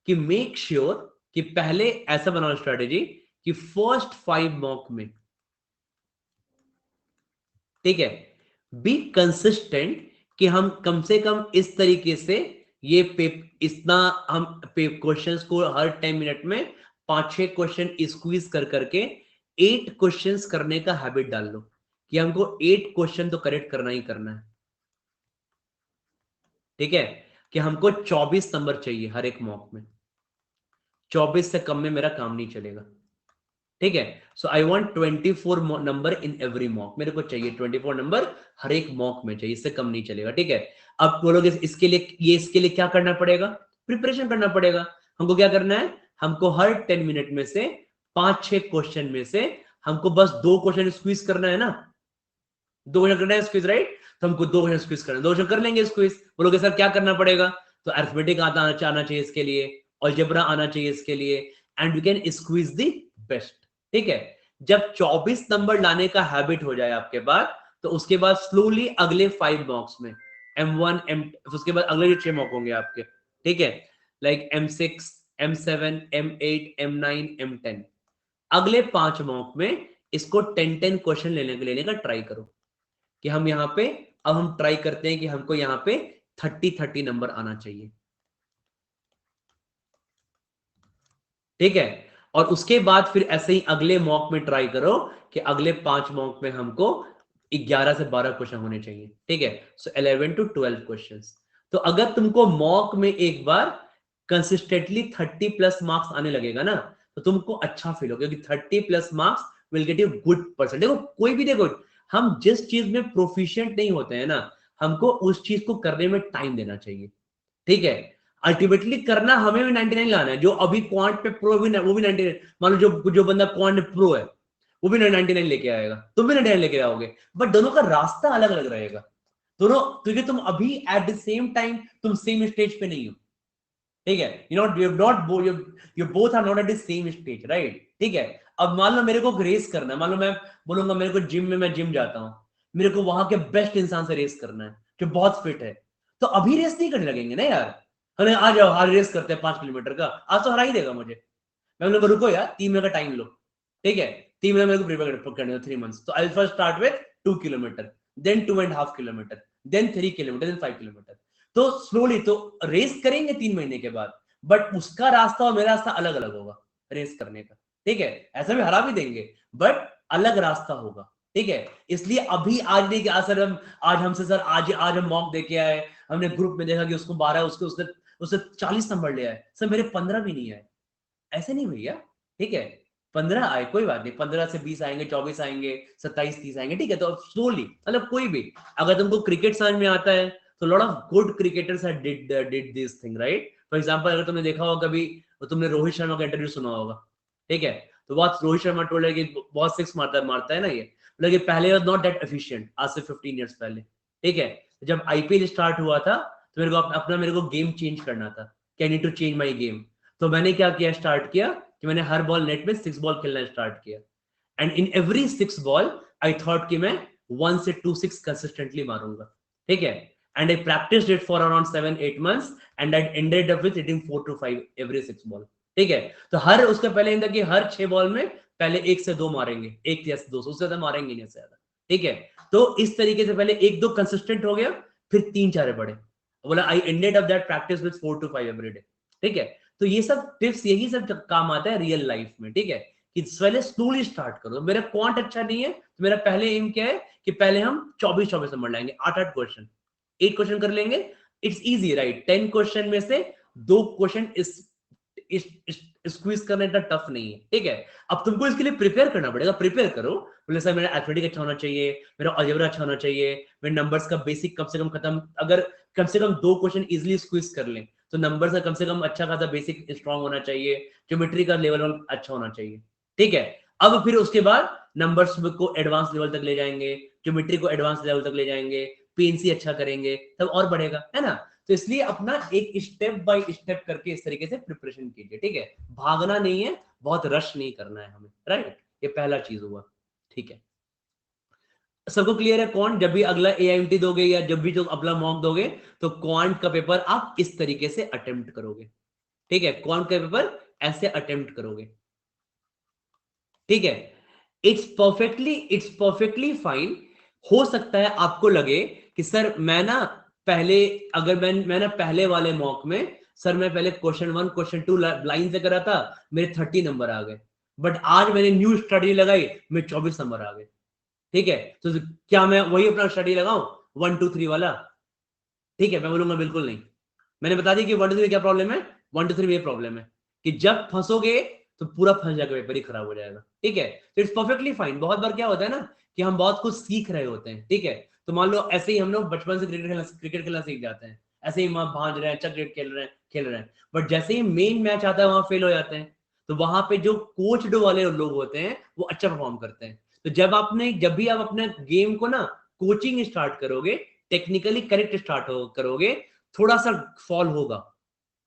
कि मेक श्योर कि पहले ऐसा बनाओ स्ट्रेटेजी कि फर्स्ट 5 मॉक में, ठीक है, बी कंसिस्टेंट कि हम कम से कम इस तरीके से ये इतना हम क्वेश्चंस को हर 10 मिनट में 5-6 क्वेश्चन स्क्वीज कर करके 8 क्वेश्चंस करने का हैबिट डाल लो कि हमको 8 क्वेश्चन तो करेक्ट करना ही करना है, ठीक है, कि हमको 24 नंबर चाहिए हर एक मॉक में, 24 से कम में मेरा काम नहीं चलेगा, ठीक है। So I want 24 number in every mock, मेरे को चाहिए 24 नंबर हर एक मॉक में चाहिए, इससे कम नहीं चलेगा, ठीक है। अब बोलोगे इसके लिए क्या करना पड़ेगा, प्रिपरेशन करना पड़ेगा। हमको क्या करना है, हमको हर 10 मिनट में से 5-6 क्वेश्चन में से हमको बस 2 क्वेश्चन स्क्वीज करना है ना, 2 क्वेश्चन करना है स्क्वीज, राइट, तो हमको 2 क्वेश्चन स्क्वीज करना है, 2 क्वेश्चन कर लेंगे स्क्वीज। बोलोगे सर क्या करना पड़ेगा, तो अरिथमेटिक आना चाहिए इसके लिए, अलजेब्रा आना चाहिए इसके लिए, and we can squeeze the best, ठीक है। जब 24 नंबर लाने का हैबिट हो जाए आपके पास, तो उसके बाद स्लोली अगले 5 मॉक्स में M1 उसके बाद अगले जो 6 मॉक होंगे आपके, ठीक है, like M6 M7 M8 M9 M10, अगले 5 मॉक में इसको 10-10 क्वेश्चन लेने का ट्राई करो कि हम यहाँ पे, अब हम ट्राई करते हैं कि हमको यहाँ पे 30-30 नंबर आना चाहिए, ठीक है। और उसके बाद फिर ऐसे ही अगले मॉक में ट्राई करो कि अगले 5 मॉक में हमको 11 से 12 क्वेश्चन होने चाहिए, ठीक है। सो 11 to 12 क्वेश्चंस। तो अगर तुमको मॉक में एक बार कंसिस्टेंटली 30+ मार्क्स आने लगेगा ना, तो तुमको अच्छा फील होगा, क्योंकि 30+ marks will get you good percent. देखो कोई भी, देखो हम जिस चीज में प्रोफिशिएंट नहीं होते हैं ना, हमको उस चीज को करने में टाइम देना चाहिए, ठीक है। अल्टीमेटली करना हमें भी 99 लाना है, जो अभी क्वांट पे प्रो भी वो भी 99, मान लो जो बंदा क्वांट में प्रो है वो भी 99 लेके आएगा, तुम भी 99 लेके आओगे, बट दोनों का रास्ता अलग अलग रहेगा दोनों, क्योंकि तुम अभी एट द सेम टाइम तुम सेम स्टेज पे नहीं हो, ठीक है, you both are not at the same stage, right, ठीक है। अब मान लो मेरे को रेस करना है, मान लो मैं बोलूंगा मेरे को जिम में, मैं जिम जाता हूं, मेरे को वहां के बेस्ट इंसान से रेस करना है जो बहुत फिट है, तो अभी रेस नहीं करने लगेंगे ना यार, अरे आ जाओ हार रेस करते हैं 5 किलोमीटर का, आज तो हरा ही देगा मुझे, मैं बोलूंगा रुको यार 3 महीने का टाइम लो, ठीक है, 3 महीने मेरे को प्रिपेयर करने दो, 3 मंथ्स, तो I first start with 2 kilometre, then 2.5 kilometre, then 3 kilometre, then 5 kilometre, तो स्लोली तो रेस करेंगे 3 महीने के बाद, बट उसका रास्ता और मेरा रास्ता अलग अलग होगा रेस करने का, ठीक है। ऐसा भी हरा भी देंगे बट अलग रास्ता होगा, ठीक है। इसलिए अभी आज नहीं कि सर हम आज हमसे सर आज हम मॉक देके आए, हमने ग्रुप में देखा कि उसको 12 उसके उससे 40 नंबर ले आए, सर मेरे 15 भी नहीं आए, ऐसे नहीं भैया, ठीक है। 15 आए कोई बात नहीं, 15 से 20 आएंगे, 24 आएंगे, 27-30 आएंगे, ठीक है। तो स्लोली, मतलब कोई भी, अगर तुमको क्रिकेट समझ में आता है तो lot of good cricketers did this thing, right. For example अगर तुमने देखा होगा कभी, तो तुमने रोहित शर्मा का इंटरव्यू सुना होगा, ठीक है, तो बहुत रोहित शर्मा टोल्ड है कि बहुत सिक्स मारता है ना ये, लेकिन पहले वाज नॉट दैट एफिशिएंट, आज से 15 इयर्स पहले, ठीक है। जब आईपीएल स्टार्ट हुआ था तो मेरे को गेम चेंज करना था, I need to change my game, तो मैंने क्या किया, स्टार्ट किया कि मैंने हर बॉल नेट में 6 बॉल खेलना स्टार्ट किया, and in every 6 ball I thought कि मैं 1 से 2 6 कंसिस्टेंटली मारूंगा, ठीक है। And I practised it for around 7-8 months and I ended up with hitting 4 to 5 every 6 ball, ठीक है। तो हर उसके पहले इन कि हर 6 बॉल में पहले 1 से 2 मारेंगे, 1 या 2, उससे ज्यादा मारेंगे नहीं, से ज्यादा, ठीक है। तो इस तरीके से पहले 1-2 कंसिस्टेंट हो गया, फिर 3-4 बढ़े, बोला आई ended up that practice with 4 to 5 every day, ठीक है। तो ये सब टिप्स, यही सब काम आता है रियल लाइफ में, ठीक है, कि पहले स्लोली स्टार्ट करो। मेरा क्वांट अच्छा नहीं है तो मेरा पहले एम क्या है कि पहले हम 24 नंबर लाएंगे, 8-8 क्वेश्चन, 8 क्वेश्चन कर लेंगे, इट्स इजी, राइट। 10 क्वेश्चन में से 2 क्वेश्चन स्क्वीज करना इतना टफ नहीं है, ठीक है। अब तुमको इसके लिए प्रिपेयर करना पड़ेगा, प्रिपेयर करो, बोले सर मेरा एथलेटिक अच्छा होना चाहिए, मेरा अलजेब्रा अच्छा होना चाहिए, मेरे नंबर्स का बेसिक कम से कम खत्म, अगर कम से कम 2 क्वेश्चन इजीली स्क्वीज कर लें तो नंबर का कम से कम अच्छा खासा बेसिक स्ट्रांग होना चाहिए, ज्योमेट्री का लेवल अच्छा होना चाहिए, ठीक है। अब फिर उसके बाद नंबर्स को एडवांस लेवल तक ले जाएंगे, ज्योमेट्री को एडवांस लेवल तक ले जाएंगे, पीएनसी अच्छा करेंगे, तब और बढ़ेगा, है ना। तो इसलिए अपना एक स्टेप बाय स्टेप करके इस तरीके से प्रिपरेशन कीजिए, ठीक है। भागना नहीं है, बहुत रश नहीं करना है हमें, राइट। ये पहला चीज हुआ, ठीक है। सबको क्लियर है? कौन जब भी अगला एआईएमटी दोगे या जब भी जो अगला मॉक दोगे तो क्वांट का पेपर आप इस तरीके से अटेम्प्ट करोगे, ठीक है। क्वांट का पेपर ऐसे अटेम्प्ट करोगे, ठीक है। It's perfectly fine. हो सकता है आपको लगे कि सर मैं ना पहले, अगर मैं ना पहले वाले मॉक में सर मैं पहले क्वेश्चन 1 क्वेश्चन 2 लाइन से करा था, मेरे 30 नंबर आ गए, बट आज मैंने न्यू स्टडी लगाई, मेरे 24 नंबर आ गए, ठीक है। तो क्या मैं वही अपना स्टडी लगाऊं 1 2 3 वाला? ठीक है, मैं बोलूंगा बिल्कुल नहीं। मैंने बता दिया कि 1 2 3 क्या प्रॉब्लम है, 1 2 3 में ये प्रॉब्लम है कि जब फंसोगे तो पूरा फंस जाएगा, पेपर ही खराब हो जाएगा, ठीक है। तो इट्स परफेक्टली फाइन। बहुत बार क्या होता है ना कि हम बहुत कुछ सीख रहे होते हैं, ठीक है। तो मान लो ऐसे ही हम लोग बचपन से क्रिकेट खेलना सीख जाते हैं, ऐसे ही वहां भांज रहे हैं, चक्रिकेट खेल रहे हैं, बट जैसे ही मेन मैच आता है वहां फेल हो जाते हैं। तो वहां पे जो कोच डो वाले लोग होते हैं वो अच्छा परफॉर्म करते हैं। तो जब भी आप अपने गेम को ना कोचिंग स्टार्ट करोगे, टेक्निकली करेक्ट स्टार्ट करोगे, थोड़ा सा फॉल होगा,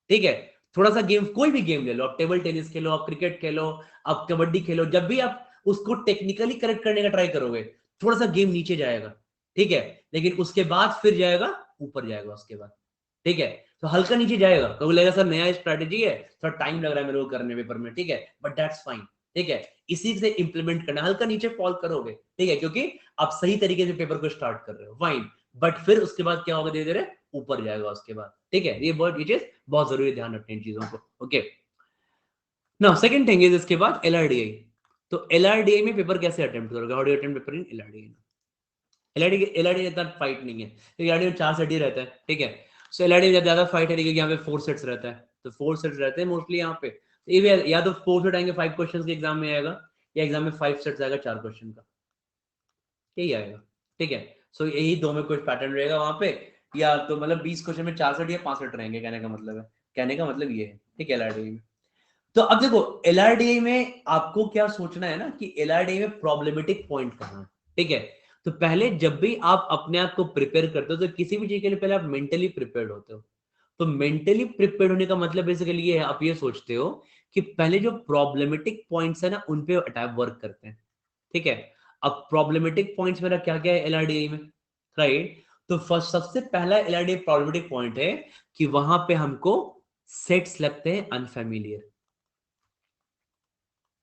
ठीक है। थोड़ा सा गेम, कोई भी गेम ले लो, आप टेबल टेनिस खेलो, आप क्रिकेट खेलो, आप कबड्डी खेलो, जब भी आप उसको टेक्निकली करेक्ट करने का ट्राई करोगे, थोड़ा सा गेम नीचे जाएगा, ठीक है। लेकिन उसके बाद फिर जाएगा ऊपर, जाएगा उसके बाद, ठीक है। तो हल्का नीचे जाएगा, तो लगेगा सर नया स्ट्रैटेजी है, थोड़ा टाइम लग रहा है मेरे को करने पेपर में, ठीक है, बट दैट्स फाइन, ठीक है। इसी से इंप्लीमेंट करना, हल्का नीचे फॉल करोगे, ठीक है, क्योंकि आप सही तरीके से पेपर को स्टार्ट कर रहे हो, फाइन। बट फिर उसके बाद क्या होगा, धीरे धीरे ऊपर जाएगा उसके बाद, ठीक है। ये चीज बहुत जरूरी, ध्यान रखने इन चीजों को, okay. Now second thing is, इसके बाद एलआरडीआई। तो एलआरडीआई में पेपर कैसे अटेम्प्ट करोगे, how do attempt paper in LRDI? LRD इतना फाइट नहीं है, एलआरडी में 4 सेट ही रहता है, ठीक है। सो एलआरडी में ज्यादा फाइट है क्योंकि यहाँ पे 4 सेट्स रहता है, तो 4 सेट्स रहते हैं मोस्टली यहाँ पे। तो ये या तो 4 सेट आएंगे 5 क्वेश्चंस के एग्जाम में आएगा, या एग्जाम में 5 सेट्स आएगा 4 क्वेश्चन का, यही आएगा, ठीक है। सो यही दो में कुछ पैटर्न रहेगा वहां पे, या तो मतलब 20 क्वेश्चन में 4 सेट या 5 सेट रहेंगे, कहने का मतलब है, कहने का मतलब ये है, ठीक है, एलआरडी में। तो अब देखो एलआरडीए में आपको क्या सोचना है ना कि एलआरडीए में प्रॉब्लमेटिक पॉइंट कहां है, ठीक है। तो पहले जब भी आप अपने आप को प्रिपेयर करते हो तो किसी भी चीज के लिए पहले आप मेंटली प्रिपेयर्ड होते हो। तो मेंटली प्रिपेयर्ड होने का मतलब बेसिकली ये है, आप ये सोचते हो कि पहले जो प्रॉब्लमेटिक पॉइंट्स है ना उन पे अटैक वर्क करते हैं, ठीक है। अब प्रॉब्लमेटिक पॉइंट्स मेरा क्या क्या है एलआरडीए में, राइट। तो फर्स्ट सबसे पहला एलआरडीए प्रॉब्लमेटिक पॉइंट है कि वहां पे हमको सेट्स लगते हैं अनफैमिलियर,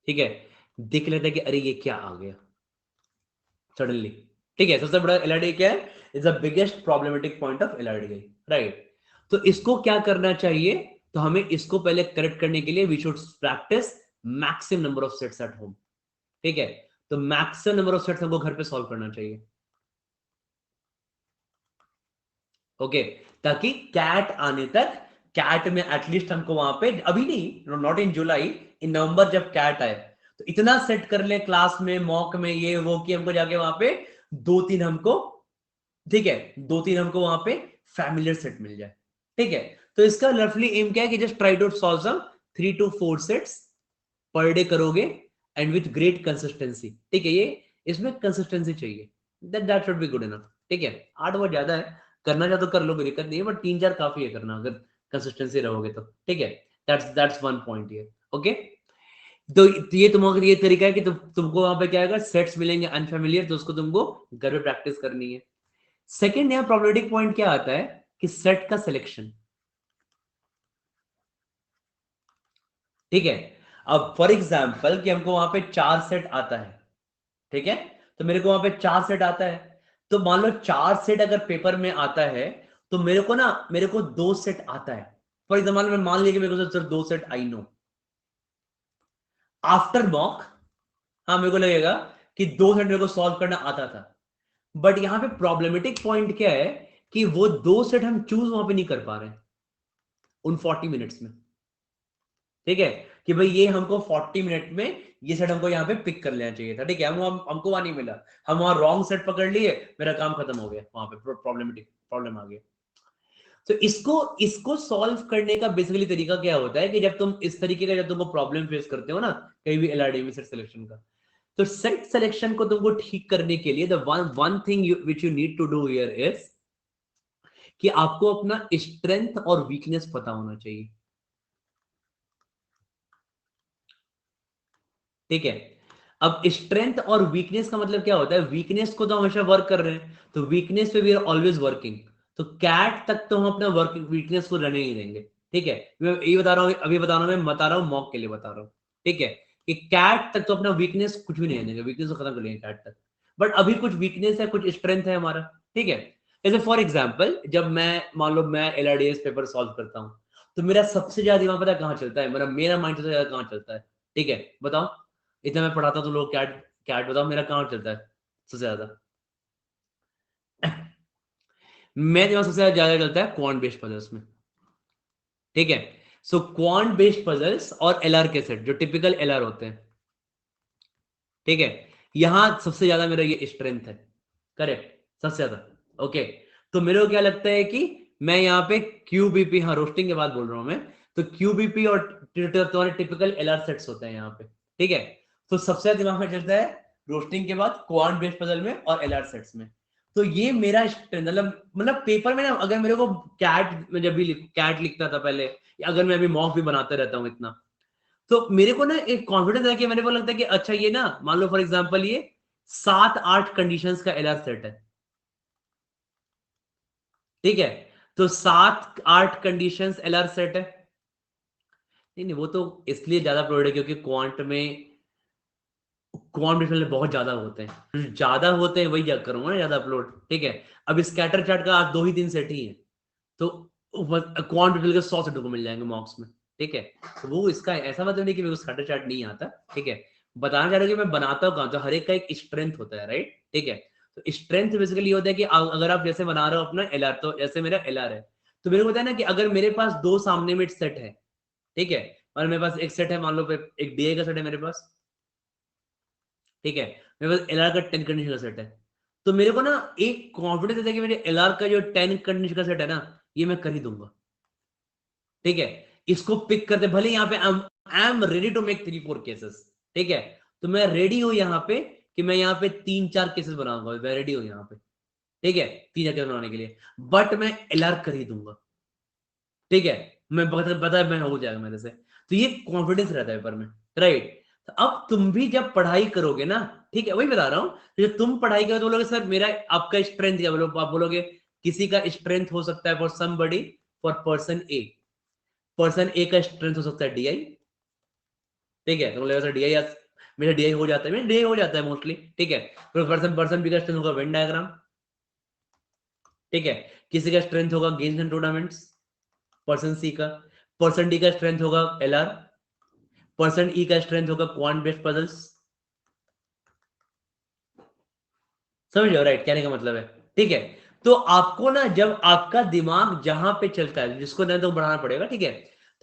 ठीक है। दिख लेता है कि अरे ये क्या आ गया सडनली, ठीक है। सबसे बड़ा एलआरडी क्या है, is the biggest problematic point of LRD, right. तो इसको क्या करना चाहिए, तो हमें इसको पहले करेक्ट करने के लिए we should practise maximum number of sets at home, ठीक है। तो मैक्सिमम नंबर ऑफ सेट्स हमको घर पे सॉल्व करना चाहिए, ओके। ताकि कैट आने तक, कैट में एटलीस्ट हमको वहां पे, अभी नहीं, नॉट इन जुलाई, इन नवंबर जब कैट आए तो इतना सेट कर ले क्लास में, मॉक में, ये वो, कि हमको जाके वहां पे 2 3 हमको, ठीक है, 2 3 हमको वहां पे फैमिलियर सेट मिल जाए, ठीक है। तो इसका रफली एम क्या है कि just try to solve some 3 to 4 sets per day करोगे, एंड विथ ग्रेट कंसिस्टेंसी, ठीक है। ये इसमें कंसिस्टेंसी चाहिए, that should be good enough, ठीक है। 8 बहुत ज्यादा है, करना चाहो तो कर लो, कोई दिक्कत नहीं है, बट 3 4 काफी है करना, अगर कंसिस्टेंसी रहोगे तो, ठीक है। That's one point here, okay. तो ये तुम्हारा ये तरीका है कि तुमको वहां पे क्या आएगा, सेट्स मिलेंगे अनफेमिलियर, तो उसको तुमको घर पे प्रैक्टिस करनी है। सेकेंड यहाँ प्रॉब्लमेटिक पॉइंट क्या आता है कि सेट का सिलेक्शन, ठीक है। अब फॉर एग्जाम्पल कि हमको वहां पे 4 सेट आता है, ठीक है। तो मेरे को वहां पे 4 सेट आता है, तो मान लो 4 सेट अगर पेपर में आता है, तो मेरे को 2 सेट आता है। फॉर एग्जाम्पल मैं मान लिया कि मेरे को सिर्फ 2 set I know, after mock, हाँ मेरे को लगेगा कि 2 सेट मेरे को सॉल्व करना आता था, बट यहां पे प्रॉब्लमेटिक पॉइंट क्या है कि वो 2 सेट हम चूज वहां पे नहीं कर पा रहे हैं उन 40 मिनट्स में, ठीक है। कि भाई ये हमको 40 मिनट में ये सेट हमको यहाँ पे पिक कर लेना चाहिए था, ठीक है। हमको वहां नहीं मिला, हम वहां रॉन्ग सेट पकड़ लिए, मेरा काम खत्म हो गया, वहां पे प्रॉब्लमेटिक प्रॉब्लम आ गया। तो इसको सॉल्व करने का बेसिकली तरीका क्या होता है कि जब तुम इस तरीके का जब तुमको प्रॉब्लम फेस करते हो ना कहीं भी एलआरडी में सेट सिलेक्शन का, तो सेट सिलेक्शन को तुमको ठीक करने के लिए the one thing which you need to do here is कि आपको अपना स्ट्रेंथ और वीकनेस पता होना चाहिए। ठीक है, अब स्ट्रेंथ और वीकनेस का मतलब क्या होता है? वीकनेस को तो हमेशा वर्क कर रहे हैं, तो वीकनेस पे वी आर ऑलवेज वर्किंग। तो कैट तक तो हम अपना वर्क वीकनेस को रहने नहीं देंगे। ठीक है, मैं ये बता रहा हूँ, अभी बता रहा हूँ, मैं बता रहा हूँ मॉक के लिए बता रहा हूँ। ठीक है, कि कैट तक तो अपना वीकनेस कुछ भी नहीं देंगे, वीकनेस को खत्म कर लेंगे कैट तक। बट अभी कुछ वीकनेस है, कुछ स्ट्रेंथ है हमारा। ठीक है, जैसे फॉर एग्जाम्पल जब मैं मान लो मैं एलआरडीएस पेपर सॉल्व करता हूँ, तो मेरा सबसे ज्यादा दिमाग पता है कहाँ चलता है? मेरा माइंड सबसे ज्यादा कहाँ चलता है? ठीक है, बताओ। इतना मैं पढ़ाता तो लोग कैट कैट बताओ मेरा कहाँ चलता है सबसे ज्यादा? मैं दिमाग सबसे ज्यादा चलता है क्वांट बेस्ड पजल्स में। ठीक है, सो क्वांट बेस्ड पजल्स और एलआर के सेट जो टिपिकल एलआर होते हैं। ठीक है, यहां सबसे ज्यादा मेरा ये स्ट्रेंथ है। करेक्ट, सबसे ज्यादा। ओके, तो मेरे को क्या लगता है कि मैं यहाँ पे क्यूबीपी, हाँ रोस्टिंग के बाद बोल रहा हूं मैं, तो क्यूबीपी और तुम्हारे टिपिकल एलआर सेट्स होते हैं यहाँ पे। ठीक है, तो सबसे ज्यादा दिमाग में चलता है रोस्टिंग के बाद क्वांट बेस्ड पजल में और एलआर सेट्स में। तो ये मेरा मतलब पेपर में ना, अगर मेरे को कैट में जब भी कैट लिखता था पहले, या अगर मैं अभी मॉक भी बनाते रहता हूँ इतना, तो मेरे को ना एक कॉन्फिडेंस है कि मेरे को लगता है कि अच्छा ये ना मान लो फॉर एग्जांपल ये 7-8 कंडीशंस का एलआर सेट है। ठीक है, तो 7-8 कंडीशंस एलआर सेट है। नहीं नहीं, वो तो इसलिए ज्यादा प्रोवाइड है क्योंकि क्वांट में बहुत ज्यादा होते हैं, ज्यादा होते हैं वही क्या करूंगा ना, ज्यादा अपलोड। ठीक है, अब स्कैटर चार्ट का आज 2 ही 3 सेट ही है, तो क्वांट के 100 सेटों को मिल जाएंगे मॉक्स में। ठीक है, तो वो इसका ऐसा मतलब नहीं कि मेरे को स्कैटर चार्ट नहीं आता। ठीक है, बताना चाह रहा हूँ कि मैं बनाता हूँ कहाँ, तो हर एक का एक स्ट्रेंथ होता है, राइट। ठीक है, तो स्ट्रेंथ बेसिकली होता है कि अगर आप जैसे बना रहे हो अपना एलआर, तो जैसे मेरा एलआर है, तो मेरे को होता है ना कि अगर मेरे पास 2 सामने में सेट है, ठीक है, और मेरे पास एक सेट है, मान लो एक डीआई का सेट है मेरे पास। ठीक है, मेरे पास एलआर का 10 कंडीशन का सेट है, तो मेरे को ना एक कॉन्फिडेंस है कि मेरे एलआर का जो 10 कंडीशन का सेट है ना, ये मैं कर ही दूंगा। ठीक है, इसको पिक करते भले यहाँ पे I am ready to make 3-4 cases. ठीक है, तो मैं रेडी हूं यहाँ पे कि मैं यहाँ पे 3-4 केसेस बनाऊंगा, मैं रेडी हूं यहाँ पे। ठीक है, 3-4 केसेस बनाने के लिए, बट मैं एलआर कर ही दूंगा। ठीक है, मैं पता है मैं हो जाएगा मेरे से, तो ये कॉन्फिडेंस रहता है पेपर में, राइट। तो अब तुम भी जब पढ़ाई करोगे ना, ठीक है, वही बता रहा हूं, जब तुम पढ़ाई करोगे तो बोलोगे सर मेरा आपका स्ट्रेंथ क्या, बोलो आप बोलोगे किसी का स्ट्रेंथ हो सकता है फॉर समबडी, फॉर पर्सन ए का स्ट्रेंथ हो सकता है डीआई। ठीक है, तो बोलेगा सर डीआई, मेरा डीआई हो जाता है, मेरा डीआई हो जाता है मोस्टली। ठीक है, फिर पर्सन पर्सन बी का स्ट्रेंथ होगा वेन डायग्राम। ठीक है, किसी का स्ट्रेंथ होगा गेम्स एंड टूर्नामेंट्स, पर्सन सी का। पर्सन डी का स्ट्रेंथ होगा एलआर। पर्सन ई का स्ट्रेंथ होगा क्वांट बेस्ड पजल्स। समझ लो, राइट, कहने का मतलब है। ठीक है, तो आपको ना जब आपका दिमाग जहां पे चलता है, जिसको ना तो बढ़ाना पड़ेगा। ठीक है,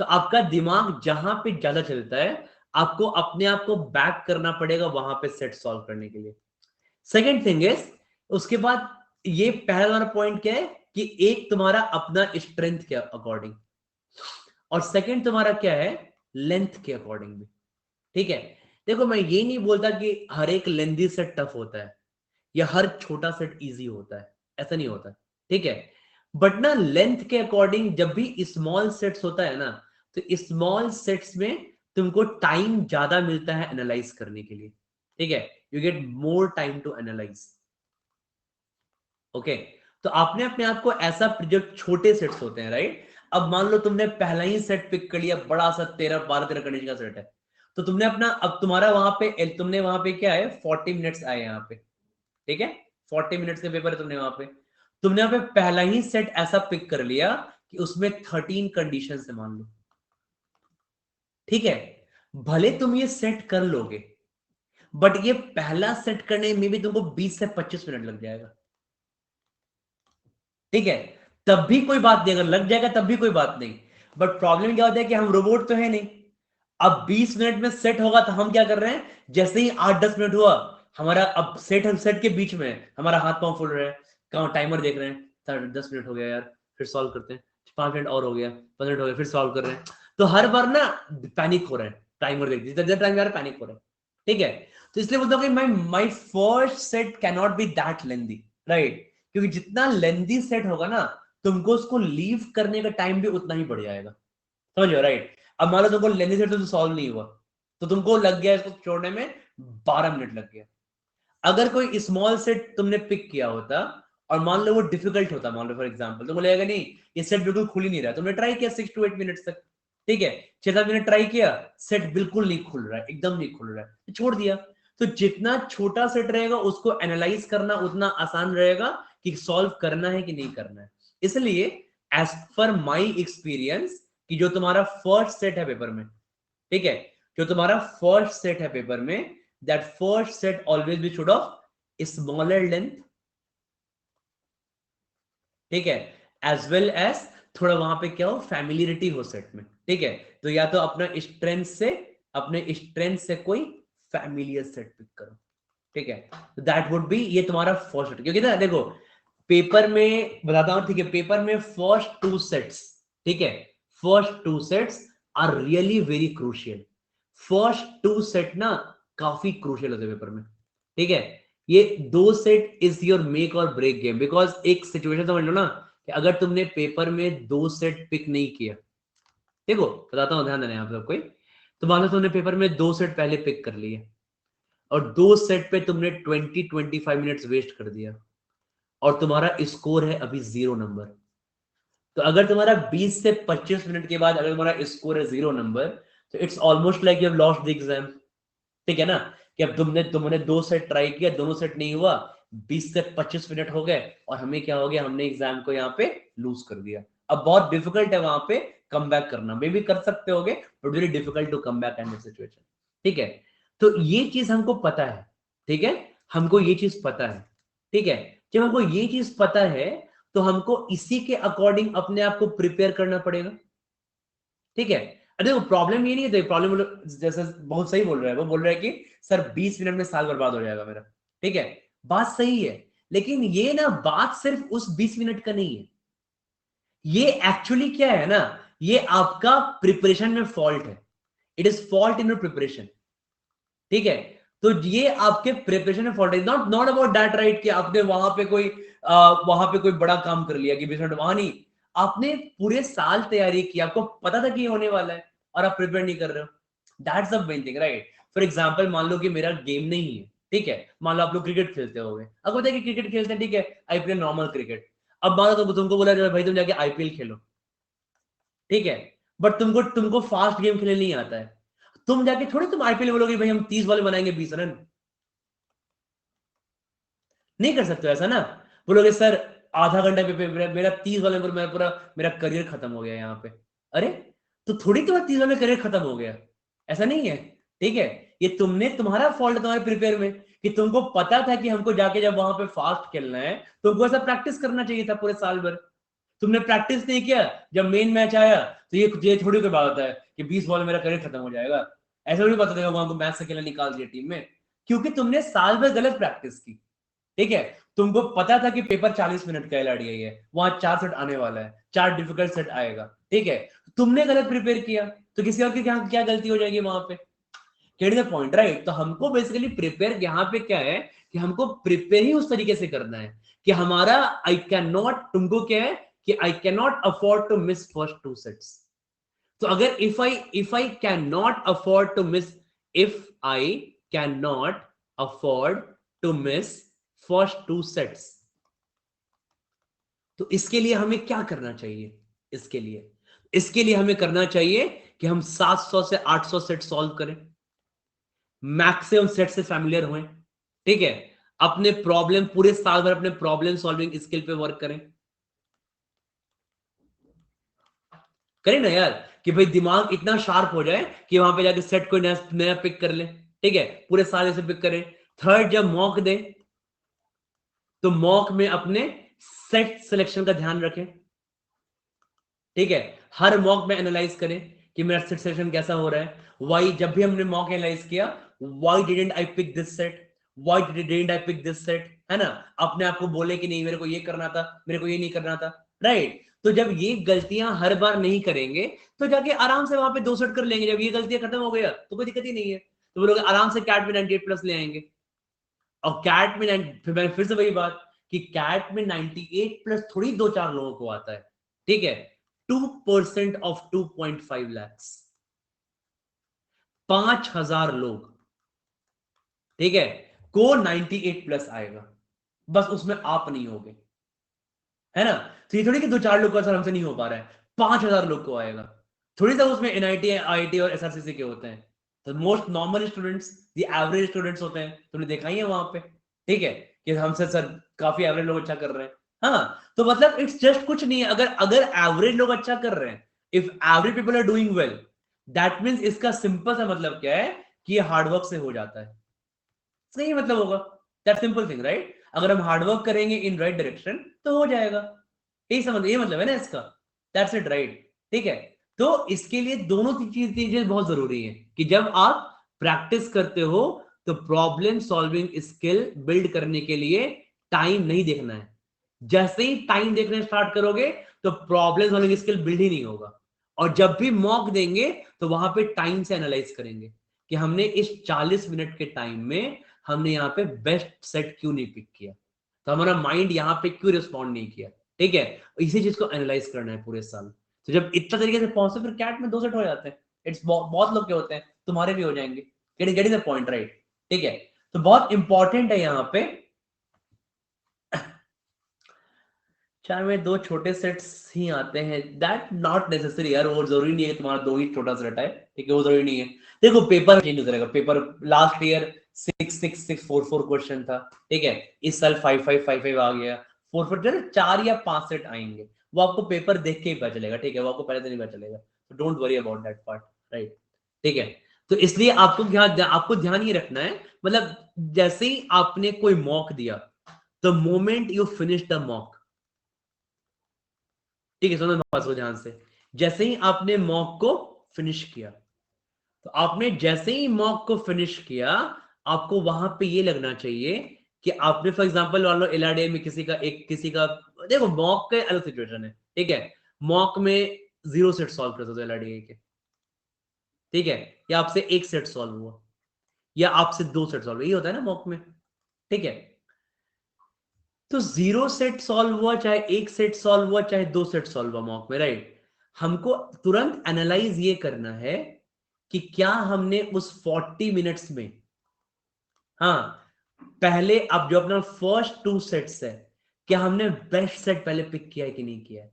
तो आपका दिमाग जहां पे ज्यादा चलता है, आपको अपने आप को बैक करना पड़ेगा वहां पे सेट सॉल्व करने के लिए। सेकेंड थिंग इज, उसके बाद ये पहला वाला पॉइंट क्या है कि एक तुम्हारा अपना स्ट्रेंथ के अकॉर्डिंग, और सेकेंड तुम्हारा क्या है, लेंथ के अकॉर्डिंग भी। ठीक है, देखो मैं ये नहीं बोलता कि हर एक लेंथी सेट टफ होता है या हर छोटा सेट इजी होता है, ऐसा नहीं होता। ठीक है, बट ना लेंथ के अकॉर्डिंग जब भी स्मॉल सेट्स होता है ना, तो स्मॉल सेट्स में तुमको टाइम ज्यादा मिलता है एनालाइज करने के लिए। ठीक है, you get more time to analyse. Okay, तो आपने अपने आप को ऐसा, जो छोटे सेट्स होते हैं, राइट। अब मान लो तुमने पहला ही सेट पिक कर लिया, बड़ा सा 13-12-13 कंडीशन का सेट है, तो तुमने अपना, अब तुम्हारा वहां पे, तुमने वहां पे क्या है, 40 मिनट्स आए यहाँ पे। ठीक है, 40 मिनट्स के पेपर है, तुमने वहां पे, तुमने वहां पे पहला ही सेट ऐसा पिक कर लिया कि उसमें 13 कंडीशन है मान लो। ठीक है, भले तुम ये सेट कर लोगे, बट ये पहला सेट करने में भी तुमको 20 से 25 मिनट लग जाएगा। ठीक है, तब भी कोई बात नहीं, अगर लग जाएगा तब भी कोई बात नहीं। बट प्रॉब्लम क्या होता है कि हम रोबोट तो है नहीं। अब 20 मिनट में सेट होगा तो हम क्या कर रहे हैं, जैसे ही 8-10 मिनट हुआ, हमारा अब सेट सेट के बीच में हमारा हाथ पांव फुल रहे हैं, कहाँ टाइमर देख रहे हैं, 10 मिनट हो गया यार, फिर सॉल्व करते हैं। 5 मिनट और हो गया, 5 मिनट हो गया, फिर सॉल्व कर रहे हैं। तो हर बार ना पैनिक हो रहा है, टाइमर देख जितना टाइम यार पैनिक हो रहा है, ठीक है। तो इसलिए बोलता हूँ कि my first set can not be that lengthy, right, क्योंकि जितना लेंदी सेट होगा ना तुमको उसको लीव करने का टाइम भी उतना ही बढ़ जाएगा, समझ लो, राइट। अब मान लो तुमको लेंदी सेट तो सॉल्व नहीं हुआ, तो तुमको लग गया इसको छोड़ने में 12 मिनट लग गया। अगर कोई स्मॉल सेट तुमने पिक किया होता और मान लो वो डिफिकल्ट होता, मान लो फॉर एग्जांपल, तो बोलेगा नहीं ये सेट बिल्कुल खुल ही नहीं रहा, तुमने ट्राई किया 6 to 8 मिनट्स तक, ठीक है, 6-7 मिनट ट्राई किया, सेट बिल्कुल नहीं खुल रहा है, एकदम नहीं खुल रहा है, तो छोड़ दिया। तो जितना छोटा सेट रहेगा उसको एनालाइज करना उतना आसान रहेगा कि सॉल्व करना है कि नहीं करना है। इसलिए एज पर माई एक्सपीरियंस कि जो तुम्हारा फर्स्ट सेट है पेपर में, ठीक है, जो तुम्हारा फर्स्ट सेट है पेपर में, that first set always be should of smaller length, ठीक है, as well as थोड़ा वहां पे क्या हो फैमिलियरिटी हो सेट में, ठीक है। तो या तो अपने स्ट्रेंथ से कोई फैमिलियर सेट पिक करो, ठीक है। दैट वुड बी ये तुम्हारा फर्स्ट सेट, क्योंकि ना देखो पेपर में बताता हूं, ठीक है, पेपर में फर्स्ट 2 सेट्स, ठीक है, first 2 sets are really very crucial. First 2 set ना काफी क्रूशियल होते हैं पेपर में, ठीक है। ये 2 सेट इज योर मेक और ब्रेक गेम, बिकॉज एक सिचुएशन समझ लो ना कि अगर तुमने पेपर में 2 सेट पिक नहीं किया, देखो बताता हूं, ध्यान देना आप सबको, तो मान लो तुमने पेपर में 2 सेट पहले पिक कर लिए और 2 सेट पे तुमने 20-25 मिनट्स वेस्ट कर दिया और तुम्हारा स्कोर है अभी 0 नंबर। तो अगर तुम्हारा 20 से 25 मिनट के बाद अगर तुम्हारा स्कोर है 0 नंबर, तो it's almost like you have lost the exam, ठीक है ना। कि अब तुमने 2 सेट ट्राई किया, दोनों सेट नहीं हुआ, 20 से 25 मिनट हो गए और हमें क्या हो गया, हमने एग्जाम को यहाँ पे लूज कर दिया। अब बहुत डिफिकल्ट है वहां पे कम बैक करना, मे भी कर सकते होगे but very difficult to come back in this situation, ठीक है। तो ये चीज हमको पता है, ठीक है, हमको ये चीज पता है, ठीक है। जब हमको ये चीज पता है तो हमको इसी के अकॉर्डिंग अपने आप को प्रिपेयर करना पड़ेगा, ठीक है। अरे वो प्रॉब्लम ये नहीं है, प्रॉब्लम जैसे बहुत सही बोल रहा है, वो बोल रहा है कि सर 20 मिनट में साल बर्बाद हो जाएगा मेरा, ठीक है, बात सही है। लेकिन ये ना बात सिर्फ उस 20 मिनट का नहीं है, ये एक्चुअली क्या है ना, ये आपका प्रिपरेशन में फॉल्ट है, it is fault in your preparation, ठीक है। तो ये आपके प्रिपरेशन में फॉल्ट है, not not about that, right, कि आपने वहां पे कोई बड़ा काम कर लिया कि 20 मिनट, वहां नहीं, आपने पूरे साल तैयारी की, आपको पता था कि ये होने वाला है और आप प्रिपेयर नहीं कर रहे हो, that's the main thing, right. For example मान लो कि मेरा गेम नहीं है, ठीक है, मान लो आप लोग क्रिकेट खेलते होगे, आपको पता है कि क्रिकेट खेलते हैं, ठीक है, आईपीएल नॉर्मल क्रिकेट। अब मान लो तुमको बोला जाए भाई तुम जाके आईपीएल खेलो, ठीक है, बट तुमको तुमको फास्ट गेम खेलने नहीं आता है, तुम जाके थोड़ी तुम आईपीएल बोलोगे भाई हम 30 बॉल बनाएंगे 20 रन, नहीं कर सकते ऐसा ना। बोलोगे सर आधा घंटा मेरा 30 बॉल में मेरा पूरा मेरा करियर खत्म हो गया यहाँ पे, अरे तो थोड़ी तुम्हारा 30 बॉल में करियर खत्म हो गया, ऐसा नहीं है, ठीक है। ये तुम्हारा फॉल्ट तुम्हारे प्रिपेयर में कि तुमको पता था कि हमको जाके जब वहां पे फास्ट खेलना है तुमको ऐसा प्रैक्टिस करना चाहिए था पूरे साल भर, तुमने प्रैक्टिस नहीं किया, जब मेन मैच आया तो ये थोड़ी कोई बात होता है कि 20 बॉल में मेरा करियर खत्म हो जाएगा, ऐसा थोड़ी बता देगा वहां को मैच से खेलना निकाल दिया टीम में, क्योंकि तुमने साल भर गलत प्रैक्टिस की, ठीक है। तुमको पता था कि पेपर 40 मिनट का एलआरडीआई है, वहां 4 सेट आने वाला है, 4 डिफिकल्ट सेट आएगा, ठीक है, तुमने गलत प्रिपेयर किया तो किसी और की क्या गलती हो जाएगी वहां पे, गेट द पॉइंट, राइट। तो हमको बेसिकली प्रिपेयर यहाँ पे क्या है कि हमको प्रिपेयर ही उस तरीके से करना है कि हमारा आई कैन नॉट, तुमको क्या है कि I can not afford to miss first 2 sets. तो अगर if I can not afford to miss, if I can not afford to miss first 2 sets, तो इसके लिए हमें क्या करना चाहिए, इसके लिए हमें करना चाहिए कि हम 700 से 800 सेट सॉल्व करें, मैक्सिमम सेट से फैमिलियर हुए, ठीक है, अपने प्रॉब्लम पूरे साल भर अपने प्रॉब्लम सॉल्विंग स्किल पे वर्क करें ना यार, कि भाई दिमाग इतना शार्प हो जाए कि वहां पे जाके सेट कोई नया पिक कर ले, ठीक है, पूरे साल से पिक करें। थर्ड, जब मॉक दे तो मॉक में अपने सेट सिलेक्शन का ध्यान रखें, ठीक है, हर मॉक में एनालाइज करें कि मेरा सेट सिलेक्शन कैसा हो रहा है, वाई, जब भी हमने मॉक एनालाइज किया, why didn't I pick this set, why didn't I pick this set, है ना, अपने आप को बोले कि नहीं मेरे को ये करना था, मेरे को ये नहीं करना था, राइट। तो जब ये गलतियां हर बार नहीं करेंगे तो जाके आराम से वहां पे 2 सेट कर लेंगे। जब ये गलतियां खत्म हो गया तो कोई दिक्कत ही नहीं है, तो वो लोग आराम से कैट में 98 प्लस ले आएंगे। और कैट में फिर से वही बात कि कैट में 98 प्लस थोड़ी 2-4 लोगों को आता है, ठीक है। 2% ऑफ 2.5 लाख, 5,000 लोग, ठीक है, को 98 प्लस आएगा, बस उसमें आप नहीं होगे, है ना। तो ये थोड़ी कि 2-4 लोग का सर हमसे नहीं हो पा रहा है, 5,000 लोग को आएगा। थोड़ी सा उसमें एनआईटी आईआईटी और एसआरसीसी के होते हैं, तो most normal students, the average students होते हैं, तुमने देखा ही है वहां पे, ठीक है, कि हमसे सर काफी एवरेज लोग अच्छा कर रहे हैं। हाँ, तो मतलब इट्स जस्ट कुछ नहीं है, अगर अगर एवरेज लोग अच्छा कर रहे हैं, if average people are doing well, that means इसका सिंपल सा मतलब क्या है कि ये हार्डवर्क से हो जाता है। सही मतलब होगा, दैट सिंपल थिंग, राइट। अगर हम हार्डवर्क करेंगे इन राइट डायरेक्शन तो हो जाएगा, यही समझ, ये मतलब है ना इसका, दैट्स इट, राइट, ठीक है। तो इसके लिए दोनों चीजें बहुत जरूरी है कि जब आप प्रैक्टिस करते हो तो प्रॉब्लम सॉल्विंग स्किल बिल्ड करने के लिए टाइम नहीं देखना है। जैसे ही टाइम देखना स्टार्ट करोगे तो प्रॉब्लम सॉल्विंग स्किल बिल्ड ही नहीं होगा। और जब भी मॉक देंगे तो वहां पे टाइम से एनालाइज करेंगे कि हमने इस 40 मिनट के टाइम में हमने यहाँ पे बेस्ट सेट क्यों नहीं पिक किया, तो हमारा माइंड यहाँ पे क्यों रिस्पॉन्ड नहीं किया, ठीक है। इसी चीज को एनालाइज करना है पूरे साल। तो जब इतना तरीके से पहुंचे फिर कैट में 2 सेट हो जाते हैं। इट्स बहुत लोग के होते हैं, तुम्हारे भी हो जाएंगे। गेट द पॉइंट, राइट, ठीक है। तो बहुत इंपॉर्टेंट है यहाँ पे, चाहे में 2 छोटे सेट्स ही आते हैं, दैट नॉट नेसेसरी यार, वो जरूरी नहीं है तुम्हारा 2 ही छोटा सेट है, ठीक है, वो जरूरी नहीं है। देखो पेपर चेंज होता रहेगा, पेपर लास्ट ईयर 6-6-6-4-4 क्वेश्चन था, ठीक है, इस साल 5-5-5-5 आ गया, 4-4 4 या 5 सेट आएंगे, वो आपको पेपर देख के ही पता चलेगा, ठीक है, वो आपको पहले तो नहीं पता चलेगा, तो don't worry about that part, right, ठीक है। तो इसलिए आपको ध्यान ये रखना है, मतलब जैसे ही आपने कोई मॉक दिया, the moment you finish the mock, ठीक है, सुनो बात को ध्यान से, जैसे ही आपने मॉक को फिनिश किया, तो आपने जैसे ही मॉक को फिनिश किया, आपको वहां पे ये लगना चाहिए कि आपने फॉर एग्जांपल मान लो एलआरडीआई में किसी का देखो मॉक का अलग सिचुएशन है, ठीक है, मॉक में 0 सेट सॉल्व करते थे एलआरडीआई के, ठीक है, या आपसे 1 सेट सॉल्व हुआ, या आपसे 2 सेट सॉल्व, यही होता है ना मॉक में, ठीक है। तो 0 सेट सॉल्व हुआ, चाहे 1 सेट सॉल्व हुआ, चाहे 2 सेट सॉल्व हुआ मॉक में, राइट, हमको तुरंत एनालाइज ये करना है कि क्या हमने उस 40 मिनट्स में, हाँ, पहले अब जो अपना फर्स्ट 2 सेट्स है, क्या हमने बेस्ट सेट पहले पिक किया है कि नहीं किया है,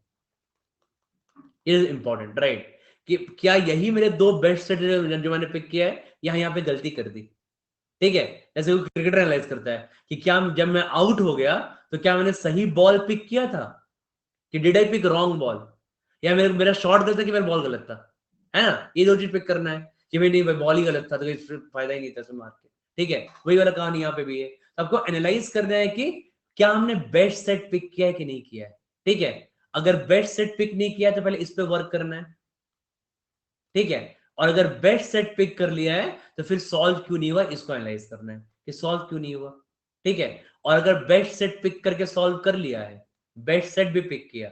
इज इंपॉर्टेंट, राइट, कि क्या यही मेरे 2 बेस्ट सेट जो मैंने पिक किया है, यहाँ पे गलती कर दी, ठीक है। जैसे वो क्रिकेटर एनालाइज करता है कि क्या जब मैं आउट हो गया तो क्या मैंने सही बॉल पिक किया था, कि did I pick wrong ball, या मेरा शॉट गलत था कि मेरा बॉल गलत था, है ना, ये 2 चीज पिक करना है कि भाई नहीं भाई बॉल ही गलत था तो कोई फायदा ही नहीं था इसमें मार के, ठीक है, वही वाला कहानी यहाँ पे भी है। तो आपको एनालाइज करना है कि क्या हमने बेस्ट सेट पिक किया है कि नहीं किया है, ठीक है। अगर बेस्ट सेट पिक नहीं किया तो पहले इस पे वर्क करना है, ठीक है। और अगर बेस्ट सेट पिक कर लिया है तो फिर सॉल्व क्यों नहीं हुआ इसको एनालाइज करना है कि सॉल्व क्यों नहीं हुआ, ठीक है। और अगर बेस्ट सेट पिक करके सॉल्व कर लिया है, बेस्ट सेट भी पिक किया,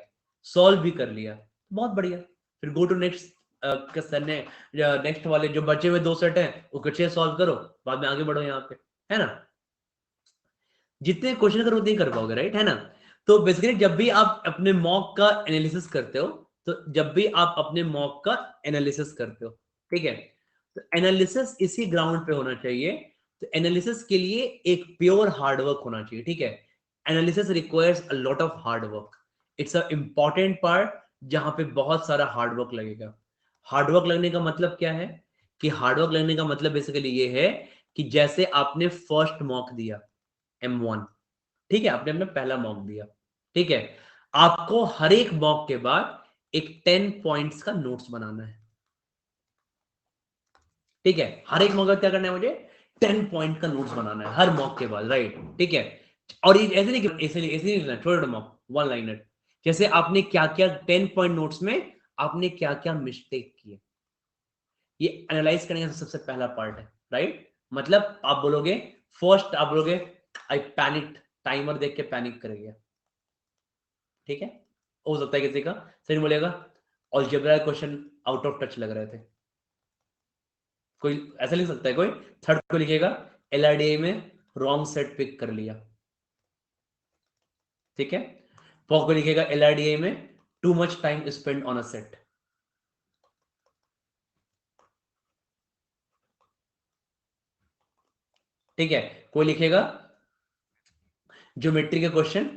सॉल्व भी कर लिया, बहुत बढ़िया, फिर गो टू नेक्स्ट, नेक्स्ट वाले जो बचे हुए 2 सेट हैं वो अच्छे सॉल्व करो, बाद में आगे बढ़ो यहाँ पे, है ना। जितने क्वेश्चन करो उतने ही कर पाओगे, राइट, है ना। तो बेसिकली जब भी आप अपने मॉक का एनालिसिस करते हो, तो जब भी आप अपने मॉक का एनालिसिस करते हो, ठीक है, तो एनालिसिस इसी ग्राउंड पे होना चाहिए। तो एनालिसिस के लिए एक प्योर हार्डवर्क होना चाहिए, ठीक है। Analysis requires a lot of hard work, it's a important part जहां पे बहुत सारा हार्डवर्क लगेगा। हार्डवर्क लगने का मतलब क्या है, कि हार्डवर्क लगने का मतलब बेसिकली ये है कि जैसे आपने फर्स्ट मॉक दिया M1, ठीक है, आपने अपना पहला मॉक दिया, ठीक है, आपको हर एक मॉक के बाद एक 10 पॉइंट्स का नोट्स बनाना है, ठीक है, हर एक मॉक का क्या करना है मुझे 10 पॉइंट का नोट्स बनाना है हर मॉक के बाद, राइट, ठीक है। और ये ऐसे नहीं कि ऐसे नहीं लिखना, छोटे मॉक 1 लाइनर, जैसे आपने क्या क्या 10 पॉइंट नोट्स में आपने क्या क्या मिस्टेक किए, ये एनालाइज करने का सबसे पहला पार्ट है, राइट। मतलब आप बोलोगे, फर्स्ट आप बोलोगे आई पैनिक, टाइमर देख के पैनिक कर गया, ठीक है, हो सकता है किसी का सही बोलेगा algebra question out of touch लग रहे थे, कोई ऐसा लिख सकता है, कोई थर्ड को लिखेगा LRDA में रॉन्ग सेट पिक कर लिया, ठीक है। फोर्थ को लिखेगा LRDA में too much time spend on a set, ठीक है। कोई लिखेगा ज्योमेट्री के क्वेश्चन,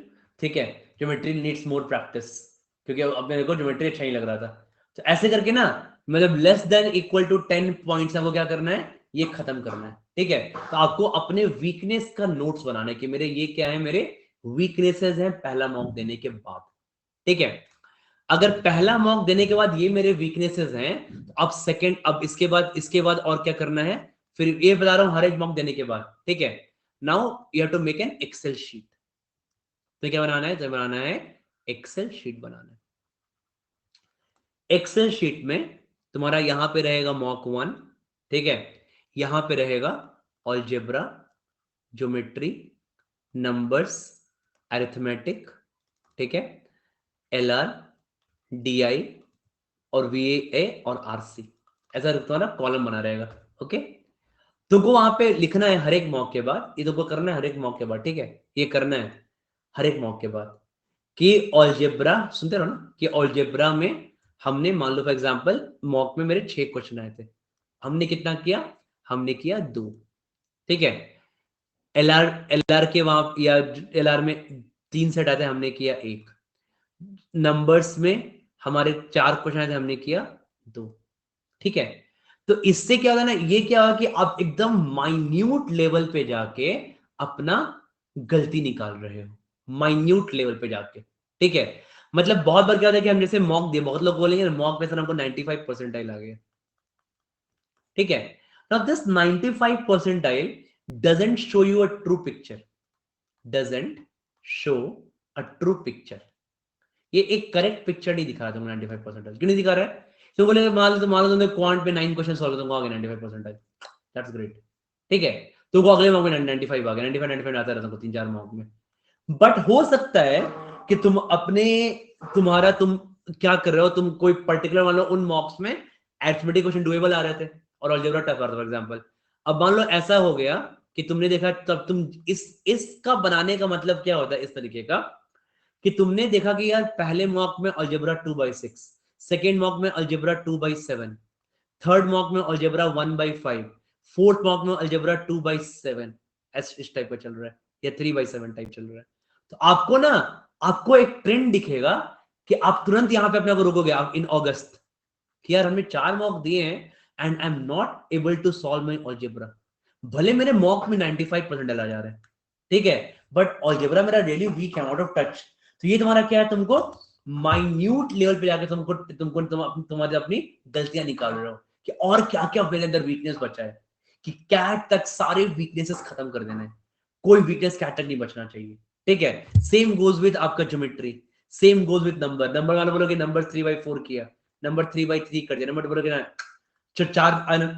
ठीक है, ज्योमेट्री नीड्स मोर प्रैक्टिस, क्योंकि अब मेरे को ज्योमेट्री अच्छा ही लग रहा था। तो ऐसे करके ना मतलब less than equal to 10 points आपको क्या करना है, ये खत्म करना है, ठीक है। तो आपको अपने वीकनेस का नोट्स बनाना है कि मेरे ये क्या है, मेरे वीकनेसेस हैं पहला मॉक देने के बाद, ठीक है। अगर पहला मॉक देने के बाद ये मेरे वीकनेसेस हैं, तो अब सेकंड, अब इसके बाद और क्या करना है, फिर ये बता रहा हूं हर एक मॉक देने के बाद, ठीक है। Now you have to make an Excel sheet. तो क्या बनाना है, तो बनाना है एक्सेल शीट बनाना है। एक्सेल शीट में तुम्हारा यहां पे रहेगा मॉक 1, ठीक है। यहां पे रहेगा अलजेब्रा, ज्योमेट्री, नंबर्स, अरिथमेटिक, ठीक है, LR, DI और VA और RC, ऐसा तुम्हारा कॉलम बना रहेगा, ओके। तुमको वहां पे लिखना है हर एक मॉक के बाद, ये तुमको करना है हर एक मॉक के बाद, ठीक है। ये करना है हर एक मॉक के बाद कि अलजेब्रा, सुनते रहो ना, कि अलजेब्रा में हमने मान लो फॉर एग्जांपल मॉक में मेरे 6 क्वेश्चन आए थे, हमने कितना किया, हमने किया 2, ठीक है। LR के वहां या LR में 3 सेट आए थे, हमने किया 1। नंबर्स में हमारे 4 क्वेश्चन आए थे, हमने किया 2, ठीक है। तो इससे क्या होगा ना, ये क्या होगा कि आप एकदम माइन्यूट लेवल पे जाके अपना गलती निकाल रहे हो, माइन्यूट लेवल पे जाके, ठीक है। मतलब बहुत बार क्या होता है कि हम जैसे मॉक दिए, बहुत लोग बोलेंगे मॉक में सर हमको 95 परसेंटाइल आ गया, ठीक है। Now this 95 percentile doesn't show you a true picture, doesn't show a true picture. ये एक करेक्ट पिक्चर नहीं दिखा रहा तुमको 95 परसेंटाइल, क्यों नहीं दिखा रहा है। तो बोले मान लो तुमने क्वांट पे 9 क्वेश्चन सॉल्व तुमको आ गया 95 परसेंटाइल, दैट्स ग्रेट, ठीक है। तुमको अगले मॉक में 95 आ गया, 95 आता रहता है 3-4 मॉक में। बट हो सकता है कि तुम अपने तुम्हारा तुम क्या कर रहे हो, तुम कोई पर्टिकुलर मान लो उन मॉक्स में अरिथमेटिक क्वेश्चन डुएबल आ रहे थे और अलजेब्रा टफ आ रहा था फॉर एग्जांपल। अब मान लो ऐसा हो गया कि तुमने देखा, तब तुम इसका बनाने का मतलब क्या होता है इस तरीके का, कि तुमने देखा कि यार पहले मॉक में अलजेब्रा 2/6, सेकेंड मॉक में अलजेब्रा 2/7, थर्ड मॉक में अलजेब्रा 1/5, फोर्थ मॉक में अलजेब्रा 2/7, इस टाइप का चल रहा है, या 3/7 टाइप चल रहा है। तो आपको ना, आपको एक ट्रेंड दिखेगा कि आप तुरंत यहां पे अपने को रोकोगे आप इन अगस्त, कि यार हमने 4 मॉक दिए हैं and I am not able to solve my algebra. भले मेरे मॉक में 95% आ जा रहे हैं, ठीक है, बट अलजेब्रा मेरा रियली वीक है, आउट ऑफ टच। तो ये तुम्हारा क्या है, तुमको माइन्यूट लेवल पे जाके तुम्हारी अपनी गलतियां निकाल रहे हो कि और क्या क्या मेरे अंदर वीकनेस बचा है, कि कैट तक सारे वीकनेसेस खत्म कर देने, कोई वीकनेस कैट तक नहीं बचना चाहिए, ठीक है। सेम गोज विद आपका geometry, same goes with number वाले बोलोगे नंबर 3/4 किया, नंबर 3/3 कर दिया, नंबर बोलोगे ना 4,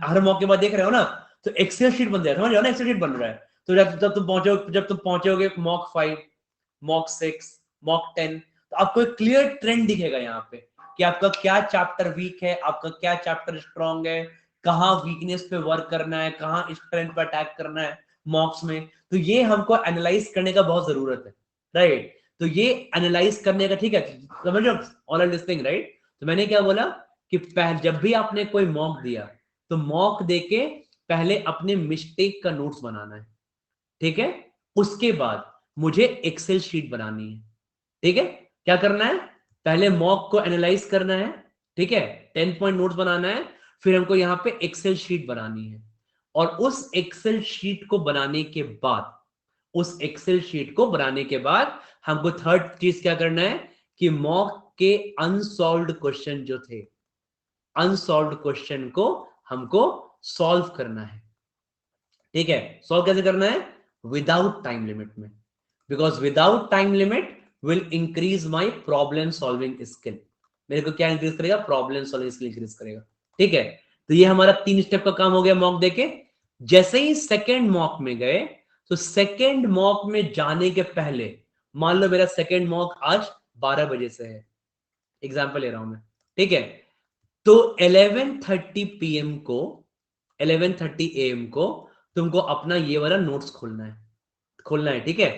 हर मौके बाद देख रहे हो ना, तो एक्सेल शीट बन जाए, समझ रहे हो ना, एक्सेल शीट बन रहा है। तो जब तुम पहुंचोगे मॉक 5, मॉक 6, मॉक 10, तो आपको एक क्लियर ट्रेंड दिखेगा यहाँ पे कि आपका क्या चैप्टर वीक है, आपका क्या चैप्टर स्ट्रॉन्ग है, कहाँ वीकनेस पे वर्क करना है, कहाँ स्ट्रेंथ पे अटैक करना है मॉक्स में। तो ये हमको एनालाइज करने का बहुत जरूरत है, राइट। तो ये एनालाइज करने का, ठीक है, समझ लो ऑल दिस थिंग, राइट। तो मैंने क्या बोला कि जब भी आपने कोई मॉक दिया, तो मॉक देके पहले अपने मिस्टेक का नोट्स बनाना है, ठीक है। उसके बाद मुझे एक्सेल शीट बनानी है, ठीक है। क्या करना है, पहले मॉक को एनालाइज करना है, ठीक है, 10 पॉइंट नोट्स बनाना है, फिर हमको यहां पे एक्सेल शीट बनानी है। और उस एक्सेल शीट को बनाने के बाद, उस एक्सेल शीट को बनाने के बाद हमको थर्ड चीज क्या करना है कि मॉक के अनसॉल्व्ड क्वेश्चन जो थे, अनसॉल्व्ड क्वेश्चन को हमको सॉल्व करना है, ठीक है। सॉल्व कैसे करना है, विदाउट टाइम लिमिट में, because without time limit will increase my problem solving skill. मेरे को क्या इंक्रीज करेगा, प्रॉब्लम सॉल्विंग स्किल इंक्रीज करेगा, ठीक है। तो ये हमारा 3 स्टेप का काम हो गया मॉक देके। जैसे ही सेकेंड मॉक में गए, तो सेकेंड मॉक में जाने के पहले, मान लो मेरा सेकेंड मॉक आज 12 बजे से है, एग्जाम्पल ले रहा हूं मैं, ठीक है। तो 11:30 PM को 11:30 AM को तुमको अपना ये वाला नोट्स खोलना है, ठीक है।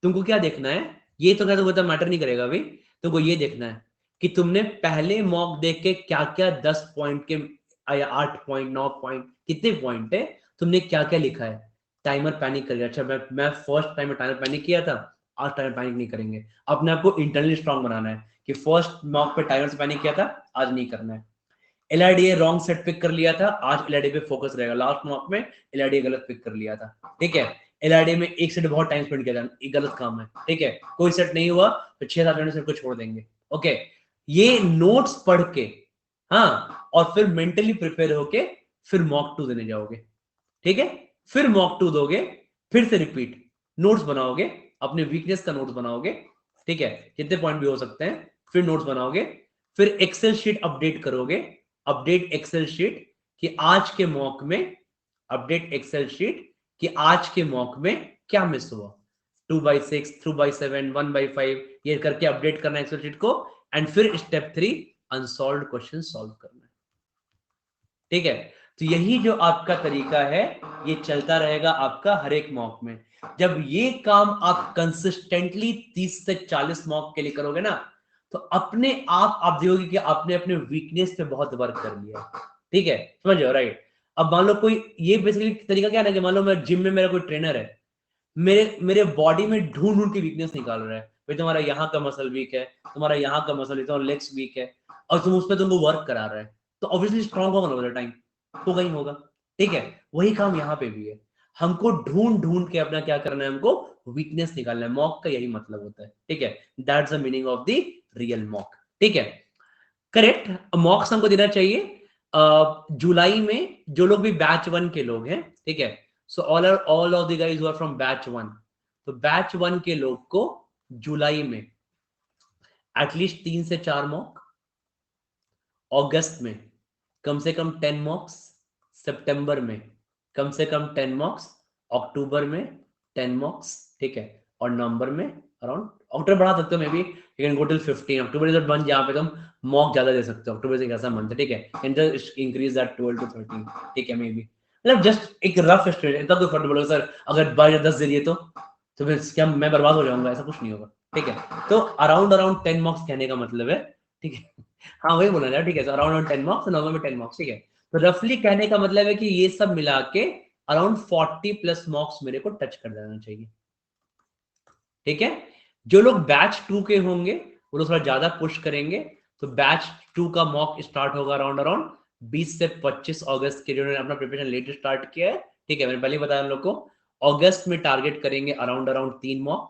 तुमको क्या देखना है, ये तो क्या तो मैटर नहीं करेगा अभी। तुमको ये देखना है कि तुमने पहले मॉक देख के क्या क्या 10 पॉइंट के या 8 पॉइंट 9 पॉइंट कितने पॉइंट है, तुमने क्या क्या लिखा है। टाइमर पैनिक कर गया, अच्छा मैं फर्स्ट टाइम में टाइमर पैनिक किया था, आज टाइमर पैनिक नहीं करेंगे। अपने आप को इंटरनली स्ट्रांग बनाना है कि फर्स्ट मॉक पे टाइमर से पैनिक किया था, आज नहीं करना है। एलआईडीए रॉन्ग सेट पिक कर लिया था, आज एलआईडी पे फोकस रहेगा। लास्ट मॉक में एलआईडीए गलत पिक कर लिया था, ठीक है। एलआईडी में एक सेट बहुत टाइम स्पेंड किया था, एक गलत काम है, ठीक है। कोई सेट नहीं हुआ तो 6-7 मिनट सेट को छोड़ देंगे, ओके। ये नोट्स पढ़ के, हाँ, और फिर मेंटली प्रिपेयर होके फिर मॉक 2 देने जाओगे, ठीक है। फिर मॉक 2 दोगे, फिर से रिपीट, नोट्स बनाओगे, अपने वीकनेस का नोट्स बनाओगे, ठीक है, कितने पॉइंट भी हो सकते हैं, फिर नोट्स बनाओगे, फिर एक्सेल शीट अपडेट करोगे। अपडेट एक्सेल शीट कि आज के मॉक में, अपडेट एक्सेल शीट कि आज के मॉक में क्या मिस हुआ, 2/6, 2/7, 1/5, ये करके अपडेट करना एक्सेल शीट को। एंड फिर स्टेप 3, अनसॉल्व क्वेश्चन सॉल्व करना है, ठीक है। तो यही जो आपका तरीका है, ये चलता रहेगा आपका हर एक मॉक में। जब ये काम आप कंसिस्टेंटली 30 से 40 मॉक के लिए करोगे ना, तो अपने आप देखोगे कि आपने अपने वीकनेस पे बहुत वर्क कर लिया, ठीक है, समझ रहे हो, राइट। अब मान लो कोई, ये बेसिकली तरीका क्या है ना, कि मान लो मैं जिम में, मेरा कोई ट्रेनर है, मेरे मेरे बॉडी में ढूंढ ढूंढ के वीकनेस निकाल रहा है, भाई तुम्हारा यहाँ का मसल वीक है, तुम्हारा यहाँ का मसल, तुम्हारा लेग्स वीक है, और तुम उस पर तुमको वर्क करा रहा है, तो ऑब्वियसली स्ट्रांग होगा ना टाइम, होगा ही होगा, ठीक है। वही काम यहाँ पे भी है, हमको ढूंढ ढूंढ के अपना क्या करना है, हमको वीकनेस निकालना है। मॉक का यही मतलब होता है, ठीक है। That's the meaning of the real mock, ठीक है। करेक्ट, मॉक्स हमको देना चाहिए जुलाई में, जो लोग भी बैच 1 के लोग हैं, ठीक है। So all of the guys who are from batch 1, तो बैच 1 के लोग को जुलाई में एटलीस्ट 3 से 4 मॉक, अगस्त में कम से कम 10 मॉक्स, सितंबर में कम से कम 10 मॉक्स, अक्टूबर में 10 मॉक्स, ठीक है, और नवंबर में अराउंड, अक्टूबर बढ़ा सकते हो may be, you can go till 15। October is the month जहां पे तुम मॉक ज्यादा दे सकते हो, अक्टूबर एक ऐसा मंथ है, ठीक है, can just increase that 12 to 13, ठीक है, मे बी, मतलब जस्ट एक रफ एस्टिमेट, इतना तो फर्क बोलो सर अगर 12 या 10 दे दिए तो फिर क्या मैं बर्बाद हो जाऊंगा, ऐसा कुछ नहीं होगा, ठीक है। तो अराउंड अराउंड 10 मॉक्स कहने का मतलब है, ठीक है। हाँ वही बोला जाए, ठीक है, अराउंड 10 मार्क्स, नवंबर में 10 मार्क्स, ठीक है। तो रफली कहने का मतलब है कि ये सब मिला के अराउंड 40 प्लस मार्क्स मेरे को टच कर देना चाहिए, ठीक है। जो लोग बैच 2 के होंगे वो लोग थोड़ा ज्यादा पुश करेंगे, तो बैच 2 का मॉक स्टार्ट होगा अराउंड अराउंड 20 से 25 अगस्त के, जिन्होंने अपना प्रिपरेशन लेट स्टार्ट किया है, ठीक है, मैंने पहले बताया उन लोग को। अगस्त में टारगेट करेंगे अराउंड अराउंड 3 मॉक,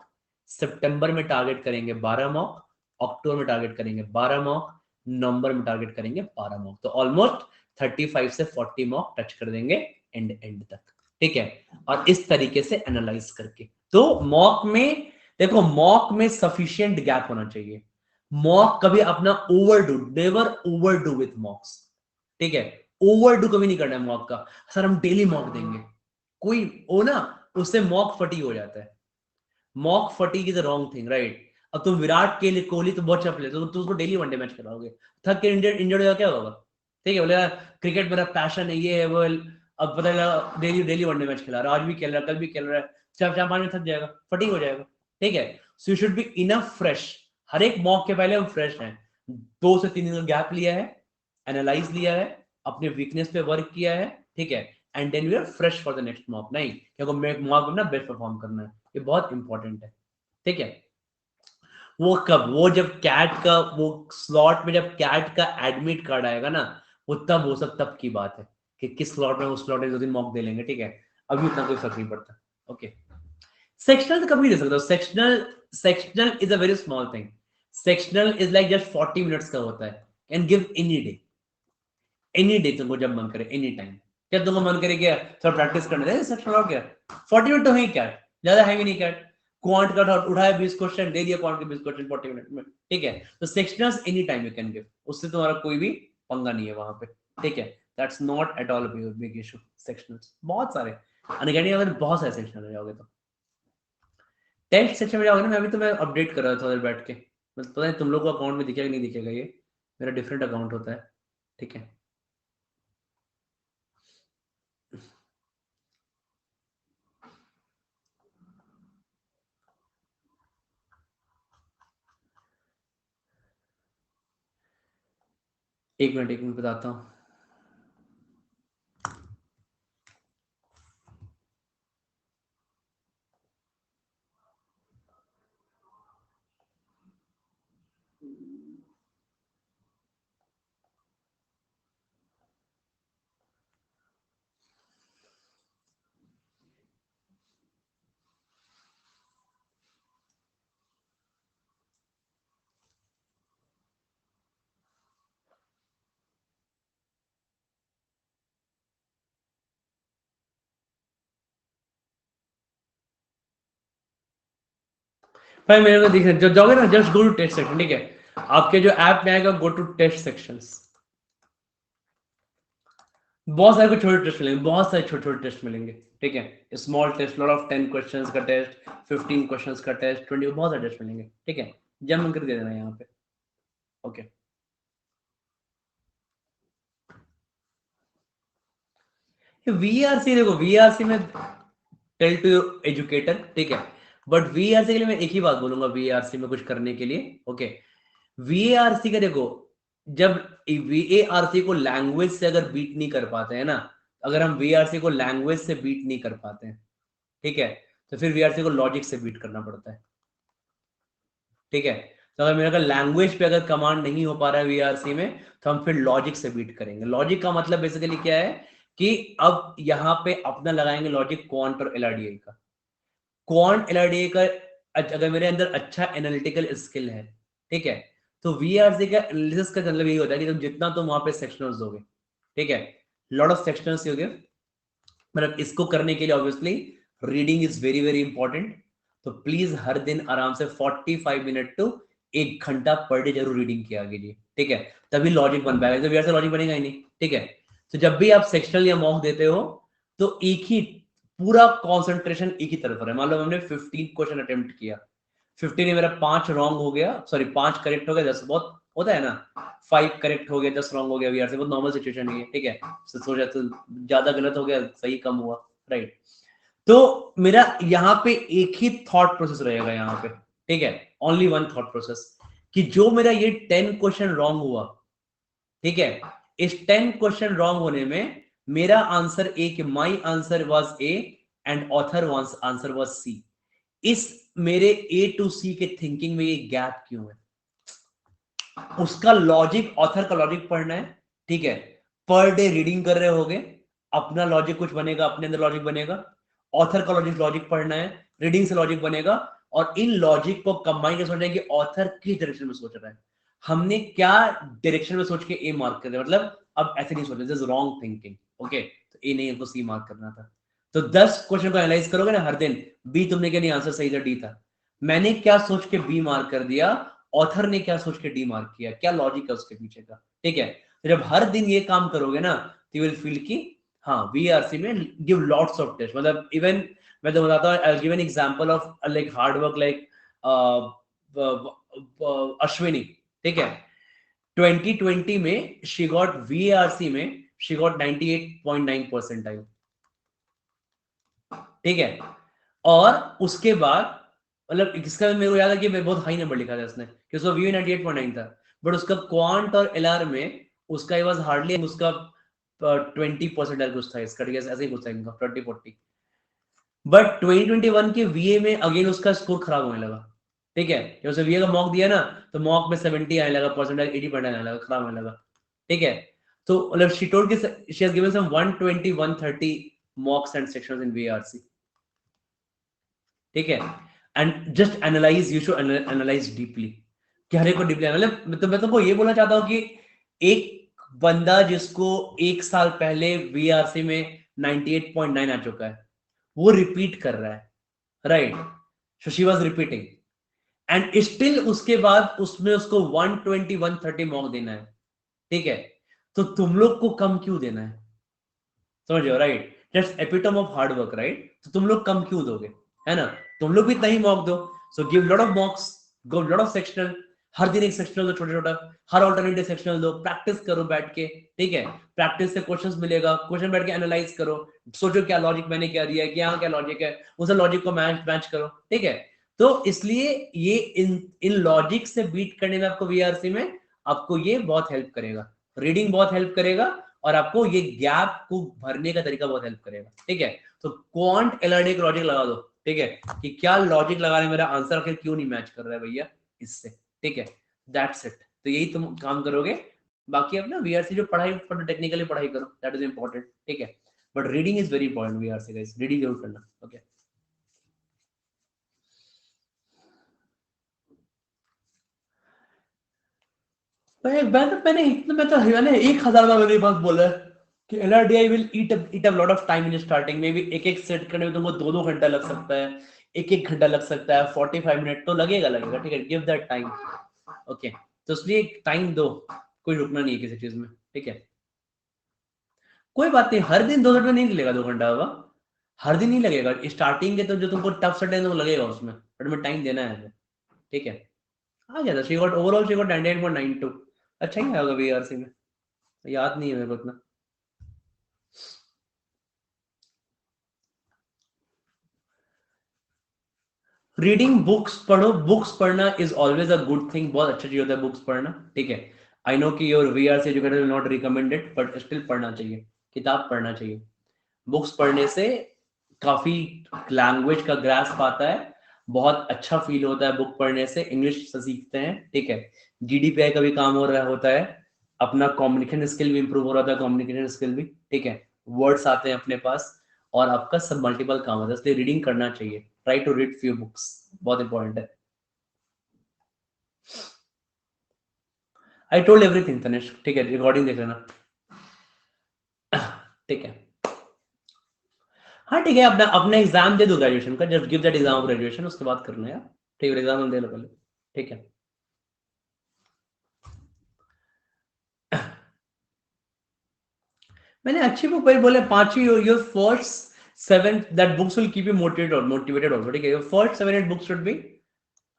सितंबर में टारगेट करेंगे 12 मॉक, अक्टूबर में टारगेट करेंगे 12 मॉक, नवंबर में टारगेट करेंगे 12 मॉक, तो ऑलमोस्ट 35 से 40 मॉक टच कर देंगे एंड तक, ठीक है। और इस तरीके से एनालाइज करके, तो मॉक में देखो, मॉक में सफिशिएंट गैप होना चाहिए। मॉक कभी अपना ओवरडू, नेवर ओवरडू विथ मॉक्स, ठीक है। ओवरडू कभी नहीं करना है मॉक का, सर हम डेली मॉक देंगे, कोई हो ना, उससे मॉक फटी हो जाता है। Mock fatigue is a wrong thing, right. अब तुम विराट के लिए, कोहली तो बहुत चप ले, तो तुम उसको डेली वनडे मैच कराओगे, थक के इंजर्ड इंजर्ड हो क्या होगा, ठीक है, बोले क्रिकेट मेरा पैशन है, ये है वो, अब पता लगा डेली डेली वनडे मैच खेला रहा, आज भी खेल रहा है, कल भी खेल रहा है, 4-5 में थक जाएगा, फटीग हो जाएगा, ठीक है। So you should be enough fresh, हर एक मॉक के पहले हम फ्रेश हैं, 2 से 3 दिन का गैप लिया है, एनालाइज लिया है, अपने वीकनेस पे वर्क किया है, ठीक है, and then we are fresh for the next mock, नहीं क्योंकि मॉक में ना बेस्ट परफॉर्म करना है, ये बहुत इंपॉर्टेंट है, ठीक है। वो कब, वो जब कैट का वो स्लॉट में, जब कैट का एडमिट कार्ड आएगा ना, वो तब, वो सब तब की बात है कि किस स्लॉट में, उस स्लॉट में 2 दिन मॉक दे लेंगे, ठीक है। अभी उतना कोई फर्क नहीं पड़ता, ओके। सेक्शनल तो कभी दे सकते हो, sectional is a very small thing, sectional is like just 40 minutes का होता है, कैन गिव एनी डे तुमको जब मन करे, एनी टाइम, क्या तुमको मन करे क्या थोड़ा प्रैक्टिस करने दे, सेक्शनल हो गया 40 मिनट तो है क्या, ज्यादा है भी नहीं क्या, क्वांट का उठाया 20 क्वेश्चन दे दिया, क्वांट के 20 क्वेश्चन 40 मिनट में, ठीक है। तो sectionals any time you can give, उससे तुम्हारा कोई भी पंगा नहीं है वहां पे, ठीक है। That's not at all big issue, sectionals बहुत सारे, अनअकैडमी अगर बहुत सारे सेक्शन हो जाओगे तो टेस्ट सेक्शन में जाओगे ना, मैं अभी तो मैं अपडेट कर रहा था उधर बैठ के, पता नहीं तुम लोग को अकाउंट में दिखेगा नहीं दिखेगा, ये मेरा डिफरेंट अकाउंट होता है, ठीक है। एक मिनट बताता हूँ। भाई मेरे को दिख रहा है, जो जाओगे ना just go to test section, ठीक है। आपके जो ऐप में आएगा गो टू टेस्ट सेक्शंस, बहुत सारे कुछ छोटे टेस्ट मिलेंगे, बहुत सारे छोटे छोटे टेस्ट मिलेंगे, ठीक है। Small test, lot of 10 questions का टेस्ट, 15 क्वेश्चंस का टेस्ट, 20, बहुत सारे टेस्ट मिलेंगे, ठीक है। जम कर दे देना यहाँ पे, ओके। वीआरसी देखो, वीआरसी में टेल टू एजुकेटर, ठीक है। बट वीआरसी के लिए मैं एक ही बात बोलूंगा, वीआरसी में कुछ करने के लिए, ओके। वीआरसी का देखो, जब वीएआरसी को लैंग्वेज से अगर बीट नहीं कर पाते हैं ना, अगर हम वीआरसी को लैंग्वेज से बीट नहीं कर पाते हैं, ठीक है, तो फिर वीआरसी को लॉजिक से बीट करना पड़ता है, ठीक है। तो अगर मेरा लैंग्वेज पे अगर कमांड नहीं हो पा रहा है वीआरसी में, तो हम फिर लॉजिक से बीट करेंगे। लॉजिक का मतलब बेसिकली क्या है कि अब यहाँ पे अपना लगाएंगे लॉजिक क्वांट और एलआरडीआई का। क्वांट एलआरडीआई का अगर मेरे अंदर अच्छा एनालिटिकल स्किल है, ठीक है, तो वीआरसी का एनालिसिस का मतलब यही होता है कि तुम जितना तुम वहां पे सेक्शनल्स दोगे, ठीक है, लॉट ऑफ सेक्शनल्स दोगे। मतलब इसको करने के लिए obviously reading is very very important. तो प्लीज हर दिन आराम से 45 मिनट टू 1 घंटा पर डे जरूर रीडिंग किया कीजिए, ठीक है। तभी लॉजिक बन पाएगा, तो वैसे लॉजिक बनेगा ही नहीं, ठीक है। तो जब भी आप सेक्शनल या मॉक देते हो, तो एक ही पूरा कॉन्सेंट्रेशन एक ही तरफ है। मान लो हमने 15 क्वेश्चन अटेम्प्ट किया, 15 में मेरा 5 रॉन्ग हो गया, सॉरी 5 करेक्ट हो गया, 10 बहुत होता है ना, 5 करेक्ट हो गया, 10 रॉन्ग हो गया, वीआर से बहुत नॉर्मल सिचुएशन है, ठीक है। सोचा तो ज्यादा गलत हो गया, सही कम हुआ, राइट। तो मेरा यहाँ पे एक ही थॉट प्रोसेस रहेगा यहाँ पे, ठीक है, ओनली वन थॉट प्रोसेस, कि जो मेरा ये 10 क्वेश्चन रॉन्ग हुआ, ठीक है, इस 10 क्वेश्चन रॉन्ग होने में मेरा आंसर ए, कि my answer was A and author answer was C. इस मेरे ए टू सी के थिंकिंग में ये गैप क्यों है, उसका लॉजिक, ऑथर का लॉजिक पढ़ना है, ठीक है। पर डे रीडिंग कर रहे होगे, अपना लॉजिक कुछ बनेगा, अपने अंदर लॉजिक बनेगा। ऑथर का लॉजिक लॉजिक पढ़ना है, रीडिंग से लॉजिक बनेगा। और इन लॉजिक को कंबाइन कर सोचना है कि ऑथर किस डायरेक्शन में सोच रहा है, हमने क्या डायरेक्शन में सोच के ए मार्क कर दिया, मतलब अब ऐसे नहीं सोचना, this is wrong thinking, okay. तो ए नहीं, हमको सी मार्क करना था। तो 10 क्वेश्चन को एनालाइज करोगे ना हर दिन, बी तुमने क्या नहीं, आंसर सही था, डी था। मैंने क्या सोच के बी मार्क कर दिया, ऑथर ने क्या सोच के डी मार्क किया, क्या लॉजिक है उसके पीछे का, ठीक है। तो जब हर दिन ये काम करोगे ना, तो यू विल फील कि हाँ, वीआरसी में गिव लॉट्स ऑफ टेस्ट, मतलब इवन मैं तो बताता हूँ, I will give an example of like hard work, like Ashwini, ठीक है। 2020 में शी गॉट वीआरसी में शी गॉट 98.9 परसेंटाइल, ठीक है। और उसके बाद मतलब इसका मेरे को याद है कि मैं बहुत हाई नंबर लिखा था उसने, कि उसका वी 98.9 था, बट उसका क्वांट और एलआर में उसका वाज हार्डली उसका 20% कुछ था, इसका ऐसे ही कुछ था इनका 30-40। बट 2021 के वीए में अगेन उसका स्कोर खराब होने लगा, ठीक है। जब उसे वीए का मॉक दिया ना, तो मॉक में 70 आने लगा, परसेंटाइल 80% आने लगा, खराब होने लगा, ठीक है। तो मतलब शी टोल्ड कि she has given some 120 130 mocks and sections in VRC, ठीक है। And just analyse, you should analyse deeply, कि हर एक को डीपली मतलब मैं तुमको ये बोलना चाहता हूँ कि एक बंदा जिसको 1 साल पहले वीआरसी में 98.9 आ चुका है, वो रिपीट कर रहा है, right. So she was repeating and still उसके बाद उसमें उसको 120 130 मॉक देना है, ठीक है। तो तुम लोग को कम क्यों देना है, समझ रहे हो, right. That's epitome of hard work, right. तो तुम लोग कम क्यों दोगे, है ना। तुम लोग भी इतना ही मॉक दो, so give lot of mocks, go lot of sectional, हर दिन एक सेक्शनल दो छोटा छोटा, हर ऑल्टरनेटिव सेक्शनल दो, प्रैक्टिस करो बैठ के, ठीक है। प्रैक्टिस से क्वेश्चंस मिलेगा, क्वेश्चन बैठ के एनालाइज करो, सोचो क्या लॉजिक मैंने क्या दिया है, क्या क्या लॉजिक है, उस लॉजिक को मैच करो, ठीक है। तो इसलिए ये इन लॉजिक से बीट करने में आपको वीआरसी में आपको ये बहुत हेल्प करेगा, रीडिंग बहुत हेल्प करेगा, और आपको ये गैप को भरने का तरीका बहुत हेल्प करेगा, ठीक है। तो क्वांट एलआरडी का लॉजिक लगा दो, ठीक है, कि क्या लॉजिक लगाने मेरा आंसर आखिर क्यों नहीं मैच कर रहा है भैया इससे, ठीक है। That's it. तो यही तुम काम करोगे। बाकी अपना वीआरसी जो पढ़ाई टेक्निकली पढ़ाई करो, दैट इज इंपॉर्टेंट, ठीक है। But reading is very important VRC guys, reading जरूर करना, ओके। मैंने 1000 बार मेरे पास बोला है कि LRDI will eat a lot of time in starting में भी, एक सेट करने में तुमको 2 घंटा लग सकता है, 1 घंटा लग सकता है, 45 मिनट तो लगेगा, ठीक है। Give that time, okay. तो इसलिए टाइम दो, कोई रुकना नहीं है किसी चीज में, ठीक है। कोई बात नहीं, हर दिन 2 घंटा नहीं लगेगा, 2 घंटा होगा, हर दिन नहीं लगेगा। स्टार्टिंग के तो जो तुमको टफ सेट है तो लगेगा उसमें, बट में टाइम देना है, ठीक है। आ गया था, she got overall she got 98.92, अच्छा ही आएगा वीआरसी में, याद नहीं है मेरे को इतना। रीडिंग बुक्स पढ़ो, बुक्स पढ़ना is always a good thing, बहुत अच्छा चीज होता है बुक्स पढ़ना, ठीक है। आई नो कि your VRC educator will not recommended, but still पढ़ना चाहिए, किताब पढ़ना चाहिए। बुक्स पढ़ने से काफी लैंग्वेज का ग्रास्प आता है, बहुत अच्छा फील होता है बुक पढ़ने से, इंग्लिश से सीखते हैं, ठीक है। जीडीपीआई का भी काम हो रहा होता है, अपना कम्युनिकेशन स्किल भी इंप्रूव हो रहा होता है, कम्युनिकेशन स्किल भी, ठीक है। वर्ड्स आते हैं अपने पास, और आपका सब मल्टीपल काम होता है, इसलिए रीडिंग करना चाहिए। Try to read few books, बहुत इंपॉर्टेंट है। आई टोल्ड एवरीथिंग तनिष्क, ठीक है, रिकॉर्डिंग देख लेना, ठीक है। हाँ ठीक है, अपना अपना एग्जाम दे दो ग्रेजुएशन का, just give that exam of graduation, उसके बाद करना यार, ठीक है। एग्जाम दे लो पहले, ठीक है। मैंने अच्छी बुक भाई बोले 5 ही, your first 7 that books will keep you motivated also, ठीक है। Your first 7-8 books should be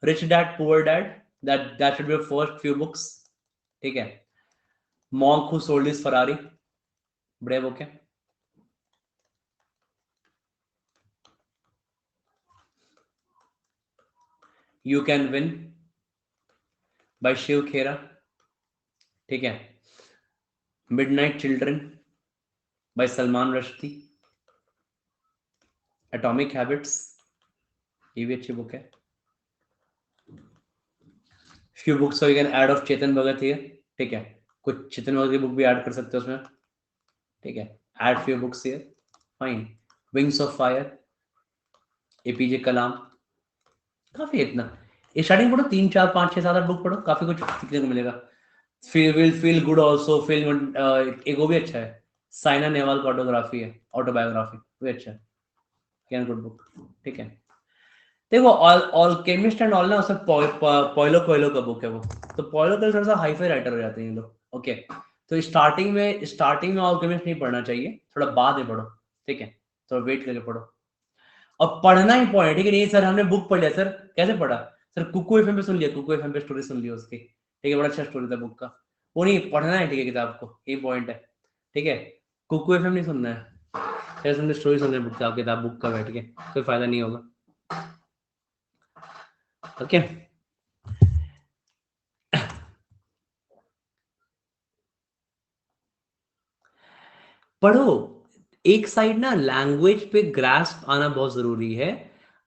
rich dad poor dad, that should be your first few books, ठीक है। Monk who sold his Ferrari, बढ़िया book है। You can win by Shiv Khera, ठीक है। Midnight children by Salman Rushdie, atomic habits, ये भी अच्छी book है। Few books you can add of Chetan Bhagat here, ठीक है। कुछ चेतन भगत की बुक भी ऐड कर सकते हो उसमें, ठीक है। Add few books here, fine. Wings of fire, APJ Kalam, काफी है इतना। ये स्टार्टिंग पढ़ो, 3 4 5 6 7 8 बुक पढ़ो, काफी कुछ सीखने को मिलेगा। फील गुड ऑल्सो, फील एक वो भी अच्छा है, साइना नेहवाल का ऑटोग्राफी है, ऑटोबायोग्राफी, वो भी अच्छा है, कैन गुड बुक, ठीक है। देखो all all chemist and all ना, उसमें पॉइलो कोएलो का बुक है वो, तो पॉइलो कोएलो थोड़ा सा हाईफाई राइटर हो जाते हैं ये लोग, ओके। तो स्टार्टिंग में ऑल केमिस्ट नहीं पढ़ना चाहिए, थोड़ा बाद में पढ़ो, ठीक है। थोड़ा वेट करके पढ़ो, और पढ़ना इंपॉर्टेंट, ठीक है। नहीं सर हमने बुक पढ़ लिया, सर कैसे पढ़ा, सर कुकू एफएम पे सुन लिया, कुकू एफएम पे स्टोरी सुन ली उसकी, ठीक है, बड़ा अच्छा स्टोरी था बुक का, वो नहीं पढ़ना है, ठीक है, किताब को, ये पॉइंट है, ठीक है। कुकू एफएम नहीं सुनना है, कैसे हमने स्टोरी सुन रहे बुक किताब बुक का बैठ के, कोई फायदा नहीं होगा, ओके। पढ़ो, एक साइड ना लैंग्वेज पे ग्रास्प आना बहुत जरूरी है।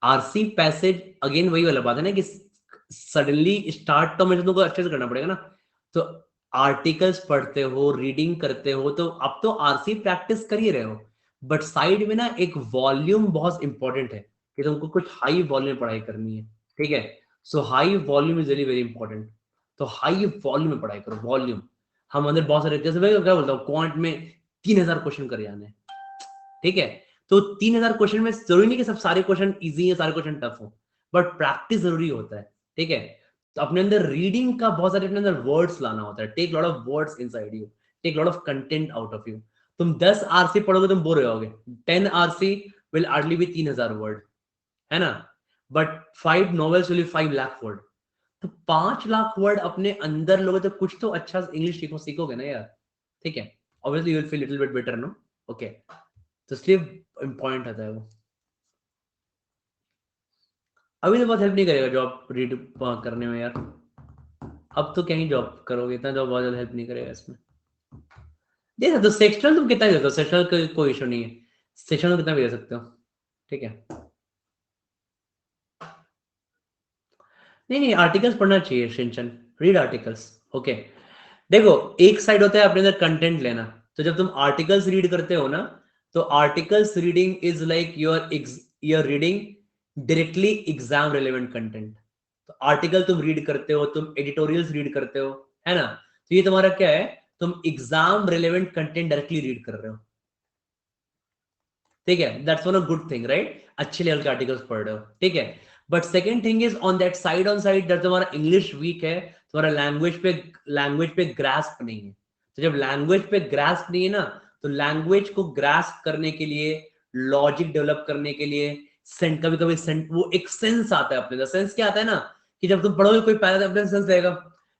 आरसी पैसेज, अगेन वही वाला बात है ना कि सडनली स्टार्ट तो मुझे तुमको अच्छे से करना पड़ेगा ना। तो आर्टिकल्स पढ़ते हो, रीडिंग करते हो, तो अब तो आरसी प्रैक्टिस कर ही रहे हो, बट साइड में ना एक वॉल्यूम बहुत इंपॉर्टेंट है, कि तुमको कुछ हाई वॉल्यूम पढ़ाई करनी है, ठीक है। So high volume is very very important, तो हाई वॉल्यूम में पढ़ाई करो, वॉल्यूम। हम अंदर बहुत सारे, जैसे मैं क्या बोलता हूँ, क्वांट में 3000 क्वेश्चन कर जाने, ठीक है। तो 3000 क्वेश्चन में जरूरी नहीं कि सब सारे क्वेश्चन इजी है, सारे क्वेश्चन टफ हो, बट प्रैक्टिस जरूरी होता है, ठीक है। तो अपने अंदर रीडिंग का बहुत सारे अपने अंदर वर्ड्स लाना होता है, take lot of words inside you, take lot of content out of you. तुम 10 आरसी पढ़ोगे तुम बोर हो जाओगे, 10 RC will hardly be 3000 word, है ना, but 5 novels will be 5 lakh word. तो 5 लाख वर्ड अपने अंदर लोगे तो कुछ तो अच्छा इंग्लिश सीखोगे ना यार, ठीक है। Obviously you will feel little bit better, no, okay. तो इसलिए इम्पॉर्टेंट आता है वो। अभी तो बहुत हेल्प नहीं करेगा जॉब रीड करने में यार, अब तो कहीं जॉब करोगे, इतना जॉब बहुत ज्यादा हेल्प नहीं करेगा इसमें। दे सकते हो सेक्शनल, तुम कितना भी दे सकते हो, सेक्शनल कोई इशू नहीं है, सेक्शनल कितना भी दे सकते हो, ठीक है। नहीं नहीं, आर्टिकल्स पढ़ना चाहिए सिंचन, रीड आर्टिकल्स, ओके। देखो, एक साइड होता है अपने अंदर कंटेंट लेना, तो जब तुम आर्टिकल्स रीड करते हो ना, तो articles reading is like your reading directly exam relevant content. तो आर्टिकल तुम रीड करते हो, तुम एडिटोरियल्स रीड करते हो, है ना, तो ये तुम्हारा क्या है, तुम exam relevant content directly read कर रहे हो, ठीक है। That's one a good thing, right, अच्छे लेवल के आर्टिकल्स पढ़ रहे हो, ठीक है। But second thing is on that side, on side जब तुम्हारा इंग्लिश वीक है, तुम्हारा लैंग्वेज पे ग्रास्प नहीं है। तो जब लैंग्वेज पे ग्रास्प नहीं है ना, तो लैंग्वेज को ग्रास्प करने के लिए, लॉजिक डेवलप करने के लिए, सेंट कभी कभी सेंट वो एक सेंस आता है अपने, सेंस क्या आता है ना, कि जब तुम पढ़ोगे कोई पैराग्राफ, अपने सेंस रहेगा।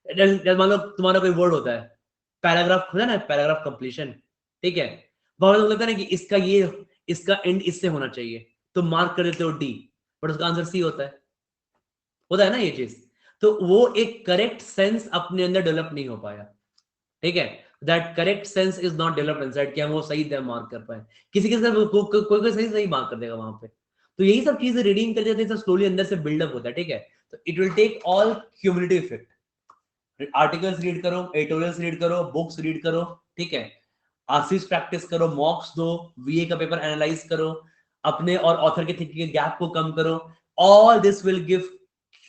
जब मान लो तुम्हारा कोई वर्ड होता है, पैराग्राफ खुला ना, पैराग्राफ कंप्लीशन, ठीक है, बहुत लोग लगता है ना कि इसका एंड इससे होना चाहिए, तो मार्क कर देते हो डी, बट उसका आंसर सी होता है ना ये चीज। तो वो एक करेक्ट सेंस अपने अंदर डेवलप नहीं हो पाया, ठीक है। That correct sense is not developed inside, कि हम वो सही मार्क कर पाए। किसी के साथ कोई सही सही मार्क कर देगा वहां पे। तो यही सब चीजें रीडिंग कर जाते हैं, स्लोली अंदर से बिल्डअप होता है, ठीक है। तो it will take all cumulative effect, articles read करो, एडिटोरियल्स रीड करो, बुक्स रीड करो, ठीक है, आरसीज प्रैक्टिस करो, मॉक्स दो, वीए का पेपर एनालाइज करो, अपने और ऑथर के थिंकिंग के गैप को कम करो। All this will give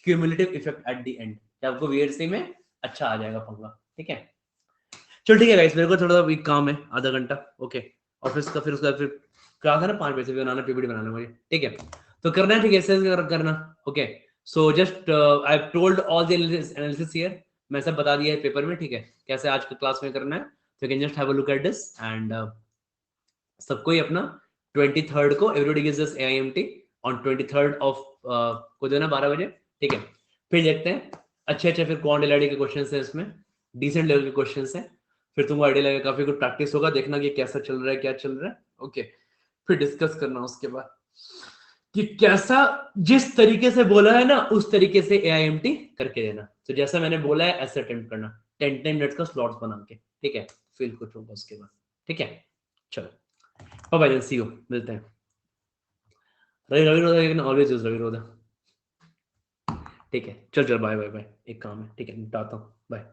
cumulative effect at the end, आपको वीएडसी में अच्छा आ जाएगा पंगा, ठीक है। चलो ठीक है गाइस, मेरे को थोड़ा सा काम है, आधा घंटा, ओके। और फिर उसका फिर क्लास है ना, 5 बजे से भी बनाना, पीपीटी बनाना मुझे, ठीक है। तो करना है, ठीक है, ऐसे करना, okay. So just I have told all the analysis here, मैं सब बता दिया है पेपर में, ठीक है, कैसे आज के क्लास में करना है। तो you can just have a look at this and सबको ही अपना 23rd को everybody gives this AIMT on 23rd of को देना 12 बजे, ठीक है। फिर देखते हैं, अच्छे अच्छे फिर क्वांट एलआईडी के क्वेश्चंस हैं इसमें, डिसेंट लेवल के क्वेश्चंस हैं। फिर तुमको आइडिया लगेगा, काफी कुछ प्रैक्टिस होगा, देखना कि कैसा चल रहा है, क्या चल रहा है, ओके। फिर डिस्कस करना उसके बाद कि कैसा, जिस तरीके से बोला है ना उस तरीके से एआईएमटी करके देना। तो जैसा मैंने बोला है ऐसे अटेम्प्ट करना, 10-10 मिनट्स का स्लॉट्स बना के, ठीक है। फिर कुछ होगा उसके बाद, ठीक है। चलो बाय, सी यू, मिलते हैं। रवि रवि रोधा, लेकिन ऑलवेज यूज रवि रोधा, ठीक है। चल चल, बाय बाय बाय, एक काम है, ठीक है, निपटाता हूँ, बाय।